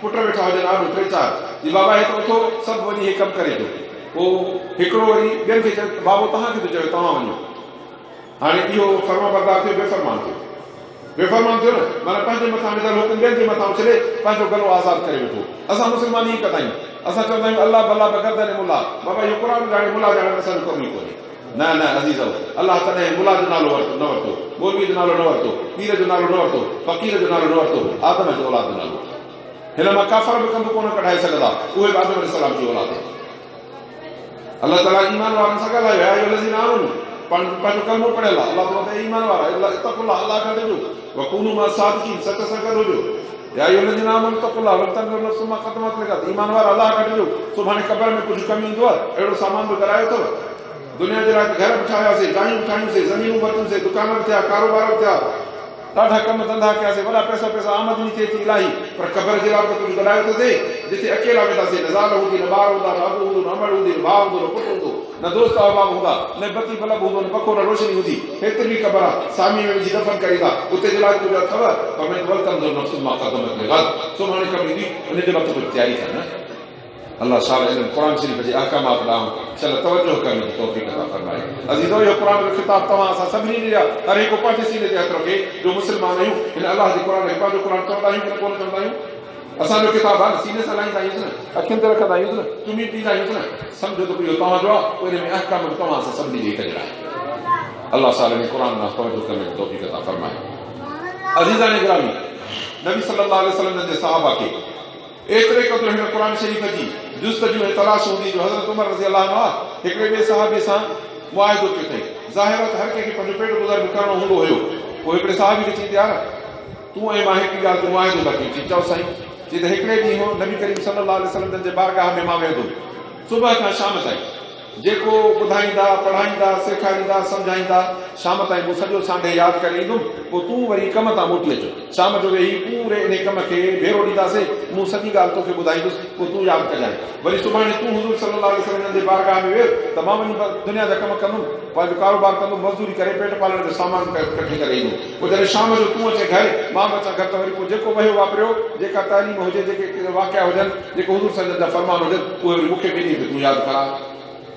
पुट वेठा हुजनि, आॾो 3-4 जी बाबा हे त उथो सभु वञी हे कमु करे थो। पोइ हिकिड़ो वरी ॿियनि खे चए बाबो तव्हांखे थो चयो तव्हां वञो। हाणे इहो फर्मा बरदार थियो, बेफ़रमान थियो, बेफ़रमान थियो न, माना पंहिंजे मथां विधल हुकुम ॿियनि जे मथां उछले पंहिंजो गलो आज़ादु करे वेठो। असां मुस्लमान ईअं कंदा आहियूं, असां चवंदा आहियूं अलाह भला बगरदन मुला, बाबा इहो क़ुरान ॼाणे मुला ॼाणे असांजो कमु ई कोन्हे। न न अज़ीज़ो, अलाह तॾहिं मुला जो नालो न वरितो, मौलवी जो नालो न वरितो, पीर जो नालो न वरितो, फ़क़ीर जो नालो न वरितो, आदम जो औलाद जो नालो। हिन मां काफ़र बि कमु कोन कढाए सघंदा, उहे बि आदम अलैहिस्सलाम जी औलाद। अलाह ताला ईमान वारनि सां ॻाल्हायो, या अय्युहल्लज़ीना आमनू, पंहिंजो कलमो पढ़ियल आहे। अलाह ताला ईमान वारा इत्तक़ुल्लाह, अलाह खां ॾिजो, वकूनू मां सादिक़ीन, सच सां गॾु हुजो। या अय्युहल्लज़ीना आमनू इत्तक़ुल्लाह वल्तंज़ुर नफ़्सुम मा क़द्दमत लिग़द, ईमान वारा अलाह खां ॾिजो, सुभाणे क़ब्र में कुझु कमी ईंदो आहे, अहिड़ो सामान बि करायो अथव। दुनिया जे लाइ घर बि ठाहियासीं, गायूं बि ठाहियूंसीं, ज़मीनूं वरितियूंसीं, दुकान बि थिया, कारोबार बि थिया, ॾाढा कम धंधा कयासीं, वॾा पैसा आमदनी थिए थी इलाही, पर क़ब्र जे लाइ त कुझु ॻाल्हायो थो थिए जिथे अकेला वेंदासीं, न ज़ाल हूंदी, न ॿार हूंदा, न अबु हूंदो, न अमड़ हूंदी, न भाउ हूंदो, न पुटु हूंदो, न दोस्त अहबाब हूंदा, न बती बल्ब हूंदो, न पखो, न रोशनी हूंदी, हेतिरी क़ब्र आहे, सामी में विझी दफ़न करींदा, उते जे लाइ कुझु अथव? पर वल्तंज़ुर नफ़्सुम मा क़द्दमत लिग़द, सुभाणे कमु ईंदी, उनजे मथां कुझु तयारी कर न। अल्लाह शाह इन क़ुरान शरीफ़ जे अहकामात ॾांहुं चल तवजो करण जी तौफ़ीक़ अता फरमाए। अज़ीज़ो, इहो क़ुरान जो ख़िताब तव्हां असां सभिनी ॾे आहे, हर हिकु पंहिंजे सीने ते हथ रखे जो मुस्लमान आहियूं। हिन अलाह जे क़ुरान खे पंहिंजो क़ुरान चवंदा आहियूं की कोन चवंदा आहियूं? असांजो किताब आहे न, सीने सां लाहींदा आहियूं न, अखियुनि ते रखंदा आहियूं न, चुमी ॾींदा आहियूं न, सम्झो त इहो तव्हांजो आहे, पोइ हिन में अहकाम बि तव्हां असां सभिनी जे हिक आहे। अल्लाह ताला इन क़ुरान ॾांहुं तवजो करण जी तौफ़ीक़ अता फरमाए। अज़ीज़ान गिरामी, नबी सल्लल्लाहु अलैहि वसल्लम जे सहाबा खे एतिरे क़दुरु हिन क़ुरान शरीफ़ जी जुस्तजू ऐं तलाश हूंदी जो हज़रत उमर रज़ी अल्लाह अन्हु हिकिड़े ॿिए सहाबी सां मुआहिदो कयो अथई। ज़ाहिर हर कंहिंखे पंहिंजो पेट गुज़ार करणो हूंदो हुयो। पोइ हिकिड़े सहाबी खे चई यार तूं ऐं मां हिकु ॻाल्हि ते मुआहिदो था कयूं। चई चओ साईं चई त हिकिड़े ॾींहुं नबी करीम सल्लल्लाहु अलैहि वसल्लम जे बारगाह में मां वेंदुमि सुबुह खां शाम ताईं, जेको ॿुधाईंदा पढ़ाईंदा सेखारींदा सम्झाईंदा, शाम ताईं मूं सॼो सांढे यादि करे ईंदुमि, पोइ तूं वरी कम तां मोटी अचो, शाम जो वेही पूरे इन कम खे भेरो ॾींदासीं, मूं सॼी ॻाल्हि तोखे ॿुधाईंदुसि, पोइ तूं यादि कजांइ, वरी सुभाणे तूं हुज़ूर सल्लल्लाहु अलैहि वसल्लम जे बारगाह में वेह त मां वञी दुनिया जा कम कंदुमि, पंहिंजो कारोबार कंदुमि, मज़दूरी करे पेट पालण जो सामान कठे करे ईंदुमि, पोइ जॾहिं शाम जो तूं अचे घर, मां बि अचां घर, त वरी पोइ जेको वहियो वापरियो, जेका तालीम हुजे, जेके वाक़िया हुजनि, जेको हुज़ूर सल्लल्लाहु अलैहि वसल्लम जा फरमान हुजनि, उहे वरी मूंखे ॿिन्ही खे तूं यादि करा।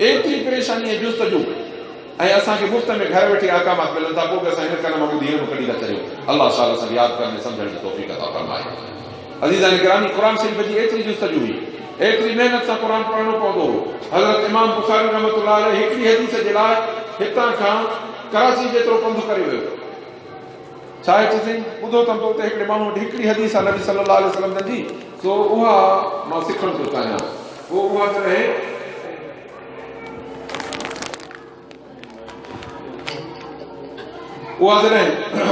एतिरी परेशानी ऐं जुस्तजू ऐं असांखे मुफ़्त में घर वेठे अहकामात मिलनि था, पोइ बि असां हिन करे मां ॿुधी कढी था चरियूं। अल्लाह ताला असांखे यादि करण सम्झण जी तौफ़ीक़ अता फ़रमाए। अज़ीज़ान गिरामी, क़ुरान शरीफ़ जी एतिरी जुस्तजू हुई, एतिरी महिनत सां क़ुरान पढ़णो पवंदो हो। हज़रत इमाम बुखारी रहमतुल्लाह अलैह हिकिड़ी हदीस जे लाइ हितां खां कराची जेतिरो पंधु करे वियो। छा आहे चई ॿुधो अथमि त उते हिकिड़े माण्हू वटि हिकिड़ी हदीस आहे नबी सल्लल्लाहु अलैहि वसल्लम जी, सो उहा मां सिखणु थो चाहियां। पोइ उहा जॾहिं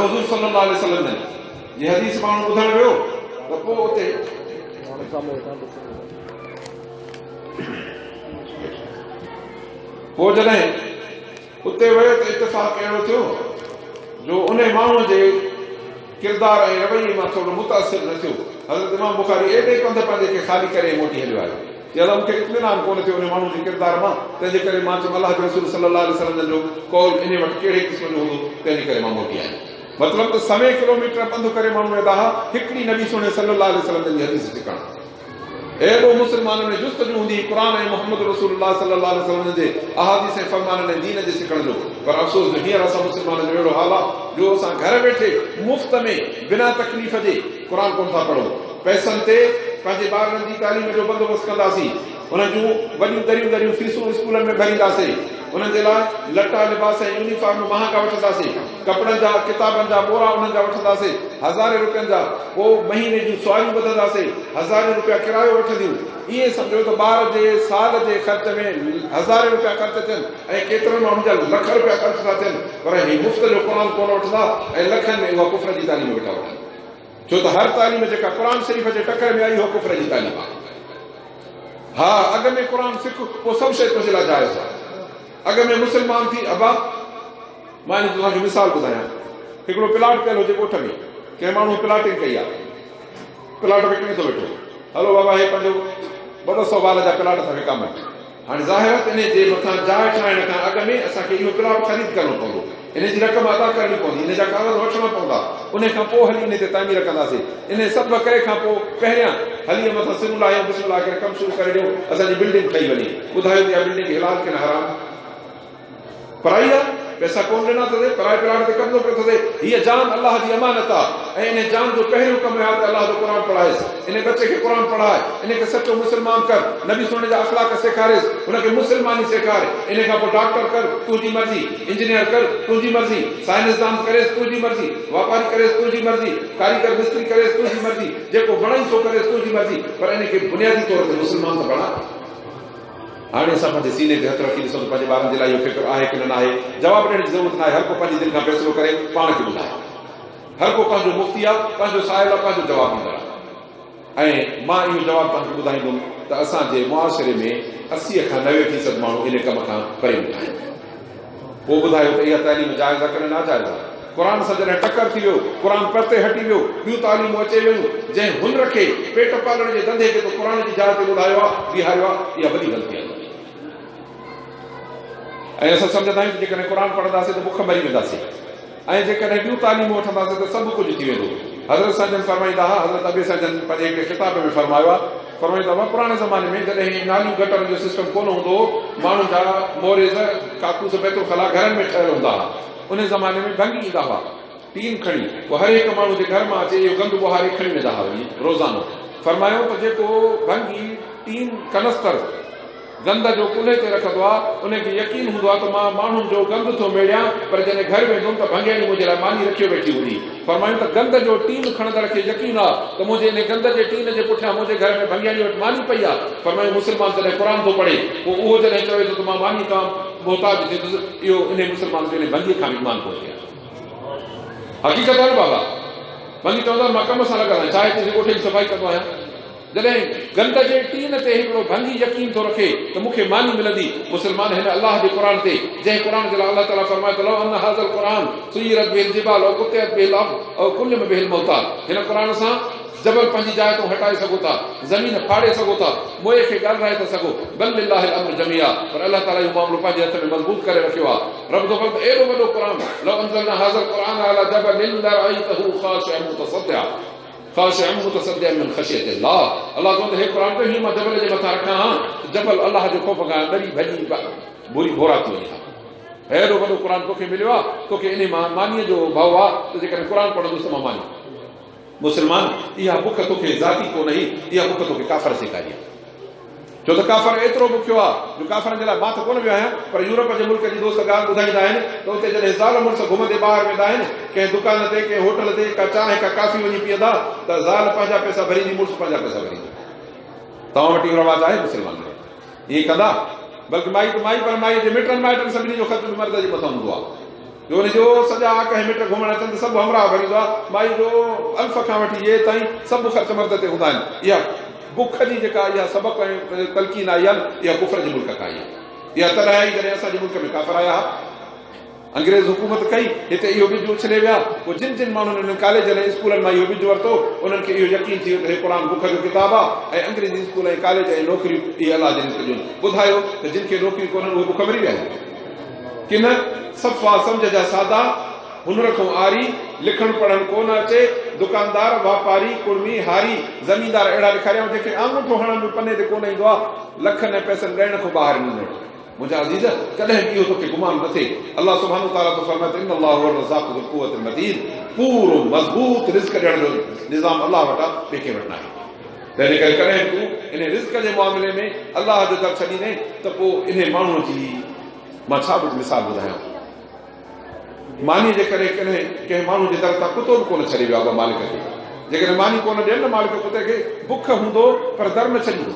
हुज़ूर सल्लल्लाहु अलैहि वसल्लम जी हदीस माण्हू ॿुधण वियो त पोइ उते जॾहिं उते वियो त इत्तिफ़ाक़ अहिड़ो थियो जो उन माण्हूअ जे किरदार ऐं रवैये मां थोरो मुतासिर न थियो। हज़रत इमाम बुखारी एॾे पंध पंहिंजे खे ख़ाली करे मोटी हलियो आहे, या मूंखे इत्मिनान कोन थियो उन माण्हू जे किरदार मां, तंहिंजे करे मां चयो अलाह जे रसूल सल्लल्लाहु अलैहि वसल्लम जो कौल इन वटि कहिड़े क़िस्म जो हूंदो, तंहिंजे करे मां मोटी आहियां। मतिलबु त 100 किलोमीटर पंधु करे माण्हू वेंदा हुआ हिकिड़ी नबी सुणे सल्लल्लाहु अलैहि वसल्लम जी हदीस टिकण। एॾो मुस्लमाननि में जुस्तजू हूंदी क़ुरान ऐं मुहम्मद रसूलुल्लाह सल्लल्लाहु अलैहि वसल्लम जे अहादीस ऐं फ़रमाननि ऐं दीन जे सिखण जो। पर अफ़सोस जो हींअर असां मुस्लमाननि जो अहिड़ो हाल आहे जो असां घर वेठे मुफ़्त में बिना तकलीफ़ जे क़ुरान कोन था पढ़ूं। पैसनि ते पंहिंजे ॿारनि जी तालीम जो बंदोबस्तु कंदासीं, उन जूं वॾियूं दरियूं फीसूं स्कूलनि में भरींदासीं, उन्हनि जे लाइ लटा लिबास ऐं यूनिफॉर्म महांगा वठंदासीं, कपिड़नि जा किताबनि जा बोरा उन्हनि जा वठंदासीं 1000 रुपयनि जा, पोइ महीने जूं सुवारियूं ॿधंदासीं, 1000 रुपया किरायो वठंदियूं। ईअं सम्झो त ॿार जे साल जे ख़र्च में 1000 रुपया ख़र्च थियनि ऐं केतिरनि माण्हुनि जा लख रुपया ख़र्च था थियनि, पर ही मुफ़्त जो क़ुरान कोन वठंदा ऐं लखनि में उहा कुफ़र जी तालीम वेठा वठनि। छो त हर तालीम जेका क़ुरान शरीफ़ जे टकर में आई उहा कुफ़र जी तालीम आहे। हा, अॻ में क़ुरान सिख, पोइ सभु शइ तुंहिंजे लाइ जाइज़ आहे। अॻ में मुस्लमान थी अबा, मां तव्हांखे मिसाल ॿुधायां, हिकिड़ो प्लाट कयल हुजे ॻोठ में, कंहिं माण्हू प्लाटिंग कई आहे, प्लाट विकिणे थो वेठो, हलो बाबा हे पंहिंजो 200 बाल जा प्लाट था विकामनि। हाणे ज़ाहिर आहे इन जे मथां जाइ ठाहिण खां अॻ में असांखे इहो प्लाट ख़रीद करणो पवंदो, इन जी रक़म अदा करणी पवंदी, इन जा कागज़ वठणा पवंदा, उन खां पोइ हली इन ते तामीर कंदासीं। इन सभु करे खां पोइ पहिरियां हली मथां सिमू लाहियूं, बिस्मिल्लाह करे कमु शुरू करे ॾियूं, असांजी बिल्डिंग ठही वञे। ॿुधायो त इहा बिल्डिंग हिलाल के न हराम? पढ़ाई आहे, पैसा कोन ॾिना थो थिए, पराए प्लाट ते कब्ज़ो पियो थो थिए। हीअ जान अलाह जी अमानत आहे ऐं इन जान जो पहिरियों कमु आहे त अलाह जो क़ुरान पढ़ाएसि, इन बचे खे क़ुरान पढ़ाए, इन खे सचो मुस्लमान कर, नबी सोने जा अख़लाक सेखारेसि, हुनखे मुस्लमानी सेखारे। इन खां पोइ डॉक्टर कर तुंहिंजी मर्ज़ी, इंजीनियर कर तुंहिंजी मर्ज़ी, साइंसदान करेसि तुंहिंजी मर्ज़ी, वापारी करेसि तुंहिंजी मर्ज़ी, कारीगर मिस्त्री करेसि तुंहिंजी मर्ज़ी, जेको बणाई सो करेसि तुंहिंजी मर्ज़ी, पर इन खे बुनियादी तौर ते मुस्लमान त बणा। हाणे असां पंहिंजे सीने ते हथु रखी ॾिसूं त पंहिंजे ॿारनि जे लाइ इहो फ़िक्र आहे की न आहे। जवाबु ॾियण जी ज़रूरत न आहे, हर को पंहिंजी दिलि खां फ़ैसिलो करे पाण खे ॿुधाए। हर को पंहिंजो मुफ़्ती आहे, पंहिंजो साहिल आहे, पंहिंजो जवाबु ॾींदड़ आहे। ऐं मां इहो जवाबु तव्हांखे ॿुधाईंदुमि त असांजे मुआशिरे में 80 खां 90% माण्हू इन कम खां परे वेठा आहिनि। पोइ ॿुधायो त इहा तालीम जाइज़ आहे की न नाजाइज़ आहे? क़ुरान सां जॾहिं टकर थी वियो, क़ुरान परते हटी वियो, ॿियूं तालीमूं अचे वियूं, जंहिं हुनर खे पेट पालण जे धंधे खे त क़ुरान जी जाइ ते ॿुधायो आहे, बीहारियो आहे, इहा वॾी ग़लती आहे। ऐं असां सम्झंदा आहियूं जेकॾहिं क़ुरान पढ़ंदासीं त बुख मरी वेंदासीं ऐं जेकॾहिं ॿियूं तालीमूं वठंदासीं त सभु कुझु थी वेंदो। हज़रत सजन फरमाईंदा हुआ, हज़रत अबी सजन पंहिंजे हिकिड़े किताब में फरमायो आहे, फरमाईंदा हुआ पुराणे ज़माने में जॾहिं नालियूं गटरनि जो सिस्टम कोन हूंदो हो, माण्हुनि जा मोरेज़ काकूस बैतुल ख़ला घरनि में ठहियल हूंदा हुआ। उन ज़माने में भंगी ईंदा हुआ टीन खणी, पोइ हर हिकु माण्हू जे घर मां अचे इहो गंद बुहारे खणी वेंदा हुआ रोज़ानो। फरमायो त जेको भंगी टीन कनस्तर गंद जो कुल्हे ते रखंदो आहे, उनखे यकीन हूंदो आहे त मां माण्हुनि जो गंद थो मेड़ियां, पर जॾहिं घर वेंदुमि त भंगियाणी मुंहिंजे लाइ मानी रखियो वेठी हूंदी। फरमायूं त गंद जो टीन खणंदड़ खे यकीन आहे त मुंहिंजे इन गंद जे टीन जे पुठियां मुंहिंजे घर में भंगियाणी वटि मानी पई आहे। फरमायूं मुस्लमान जॾहिं क़ुरान थो पढ़े, पोइ उहो जॾहिं चवे थो त मां मानी खां मोहताज थींदुसि, इहो इन मुस्लमान खे भंगी खां ईमान कोन्हे। हक़ीक़त आहे बाबा, भंगी चवंदो मां कम सां लॻल आहियां, चाहे तुंहिंजे ॻोठे जी सफ़ाई कंदो आहियां, जॾहिं गंद जे टीन ते हिकिड़ो भंगी यकीन थो रखे त मूंखे मानी मिलंदी, मुस्लमान हिन अलाह जे क़ुर ते, जंहिं क़ुर जे लाइ अलाह ताला फरमाए थो अन हाज़ल क़ुरान सुयरत बिल जिबाल औ कुतियत बिल अर्द औ कुल्लिम बिल मौता, हिन क़ुर सां जबल पंहिंजी जाइ तो हटाए सघो था, ज़मीन फाड़े सघो था, मोए खे ॻाल्हाए था सघो, बल लिल्लाहिल अम्र जमीआ, पर अलाह ताला इहो मामलो पंहिंजे हथ में मज़बूत करे रखियो आहे। रब थो फरमाए एॾो वॾो क़ुर, लौ अंज़लना हाज़ल क़ुरान अला जबलिन लरअयतहु ख़ाशिअन मुतसद्दिअ ख़ाशिअन मुतसद्दिअ मिन ख़शियतिल्लाह, अलाह चवंदो हे क़ुर तो ही मां जबल जे मथां रखां हां, जबल अलाह जे ख़ौफ़ खां डरी भॼी बुरी भोरा थी वञे। अहिड़ो वॾो क़ुर तोखे मिलियो आहे, तोखे इन मानीअ जो भउ आहे त जेकॾहिं क़ुर पढ़ंदुसि त मां मानी। मुस्लमान, इहा बुख तोखे ज़ाती कोन हुई, इहा बुख तोखे काफ़र सेखारी आहे। छो त काफ़र एतिरो बुखियो आहे जो काफ़रनि जे लाइ मां त कोन वियो आहियां, पर यूरोप जे मुल्क जी दोस्त ॻाल्हि ॿुधाईंदा आहिनि त उते जॾहिं ज़ाल मुड़ुस घुमंदे ॿाहिरि वेंदा आहिनि, कंहिं दुकान ते कंहिं होटल ते का चांहि का कॉफ़ी वञी पीअंदा त ज़ाल पंहिंजा पैसा भरींदी, मुड़ुस पंहिंजा पैसा भरींदी। तव्हां वटि इहो रवाजु आहे मुस्लमान में? ईअं कंदा? बल्कि माई त माई, पर माई जे मिटनि माइटनि सभिनी जो ख़र्च मर्द जे मथां हूंदो आहे। जो हुनजो सॼा कंहिं मिट घुमण अचनि त सभु हमरा भरींदो आहे, माई जो अल्फ खां वठी ये ताईं सभु ख़र्च मर्द ते हूंदा आहिनि। इहा बुख जी जेका इहा सबक़ ऐं तलकीन आई आहे, इहा कुफर जे मुल्क खां आई आहे। इहा तॾहिं आई जॾहिं असांजे मुल्क में काफ़र आया, अंग्रेज़ हुकूमत कई, हिते इहो ॿिज उछले विया, पोइ जिन जिन माण्हुनि हिननि कॉलेज ऐं स्कूलनि मां इहो ॿिज वरितो, उन्हनि खे इहो यकीन थी वियो त हे क़ुर बुख जो किताबु आहे ऐं अंग्रेज़ी स्कूल ऐं कॉलेज ऐं नौकरियूं इहे अलाह जे रिज़्क़ जूं। ॿुधायो त जिन खे नौकरियूं कोन्हनि उहे बुख मरी विया आहिनि कि न? सफ़ा सम्झ जा सादा, हुनर खां आरी, लिखणु पढ़णु कोन अचे, दुकानदार, वापारी, कुड़मी, हारी, ज़मीनदार अहिड़ा ॾेखारिया जेके आंगूठो हणण में पने ते कोन ईंदो आहे, लखनि ऐं पैसनि ॾियण खां ॿाहिरि ईंदो। मुंहिंजा अज़ीज़, कॾहिं बि इहो तोखे गुमान न थिए। अलाह सुब्हानो ताला तो फरमाए इन अल्लाह हुव रज़्ज़ाक़ु ज़ुल क़ुव्वतिल मतीन, पूरो मज़बूत रिज़्क़ ॾियण जो निज़ाम अलाह वटां ॿिए खे वटि न आहे। तंहिं करे कॾहिं तूं इन रिज़्क़ जे मामले में अलाह जो दर छॾींदे त पोइ इन माण्हूअ जी मां छा मिसाल ॿुधायां। मानी जे करे कॾहिं कंहिं माण्हू जे दर तां कुतो बि कोन छॾे वियो आहे मालिक खे। जेकॾहिं मानी कोन ॾियनि न मालिक कुते खे, बुख हूंदो पर दर न छॾींदो।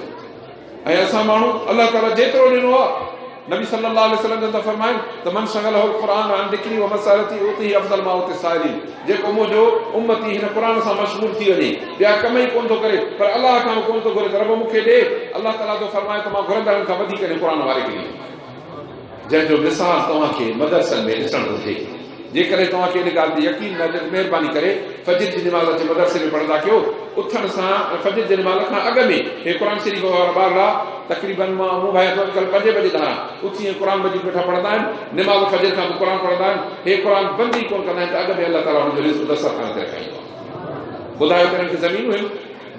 ऐं असां माण्हू अलाह ताला जेतिरो ॾिनो आहे, नबी सल्लल्लाहु अलैहि वसल्लम जन फरमाइनि त मन शगलहु क़ुरान अन ज़िक्री व मसालती उती अफ़ज़ल मा उति साइलिन, जेको मुंहिंजो उम्मती हिन क़ुर सां मशगूल थी वञे, ॿिया कम ई कोन थो करे, पर अलाह खां कोन थो घुरे त रब मूंखे ॾे, अलाह ताला तो फरमाए त मां घुरंदड़नि खां वधीक क़ुर वारे खे ॾींदुमि। जंहिंजो मिसाल तव्हांखे मदरसनि में ॾिसणु घुरिजे। जेकॾहिं तव्हांखे इन ॻाल्हि ते यकीन न अचे, महिरबानी करे फजर जी निमाज़ अचे मदरसे में पढ़ंदा कयो। उथण सां फजर जी निमाज़ खां अॻु में हे क़ुर शरीफ़ वारा ॿार तक़रीबन मां मूं भाई अॼुकल्ह 5 बजे धारा उथी क़ुर मजीद वेठा पढ़ंदा आहिनि, निमाज़ फजर खां क़ुर पढ़ंदा आहिनि। हे क़ुर बंदि ई कोन कंदा आहिनि त अॻु में अलाह ताला हुनजो रिज़्क़ दस्तरख़ान ते रखाईंदो। ॿुधायो त हिननि खे ज़मीनूं आहिनि,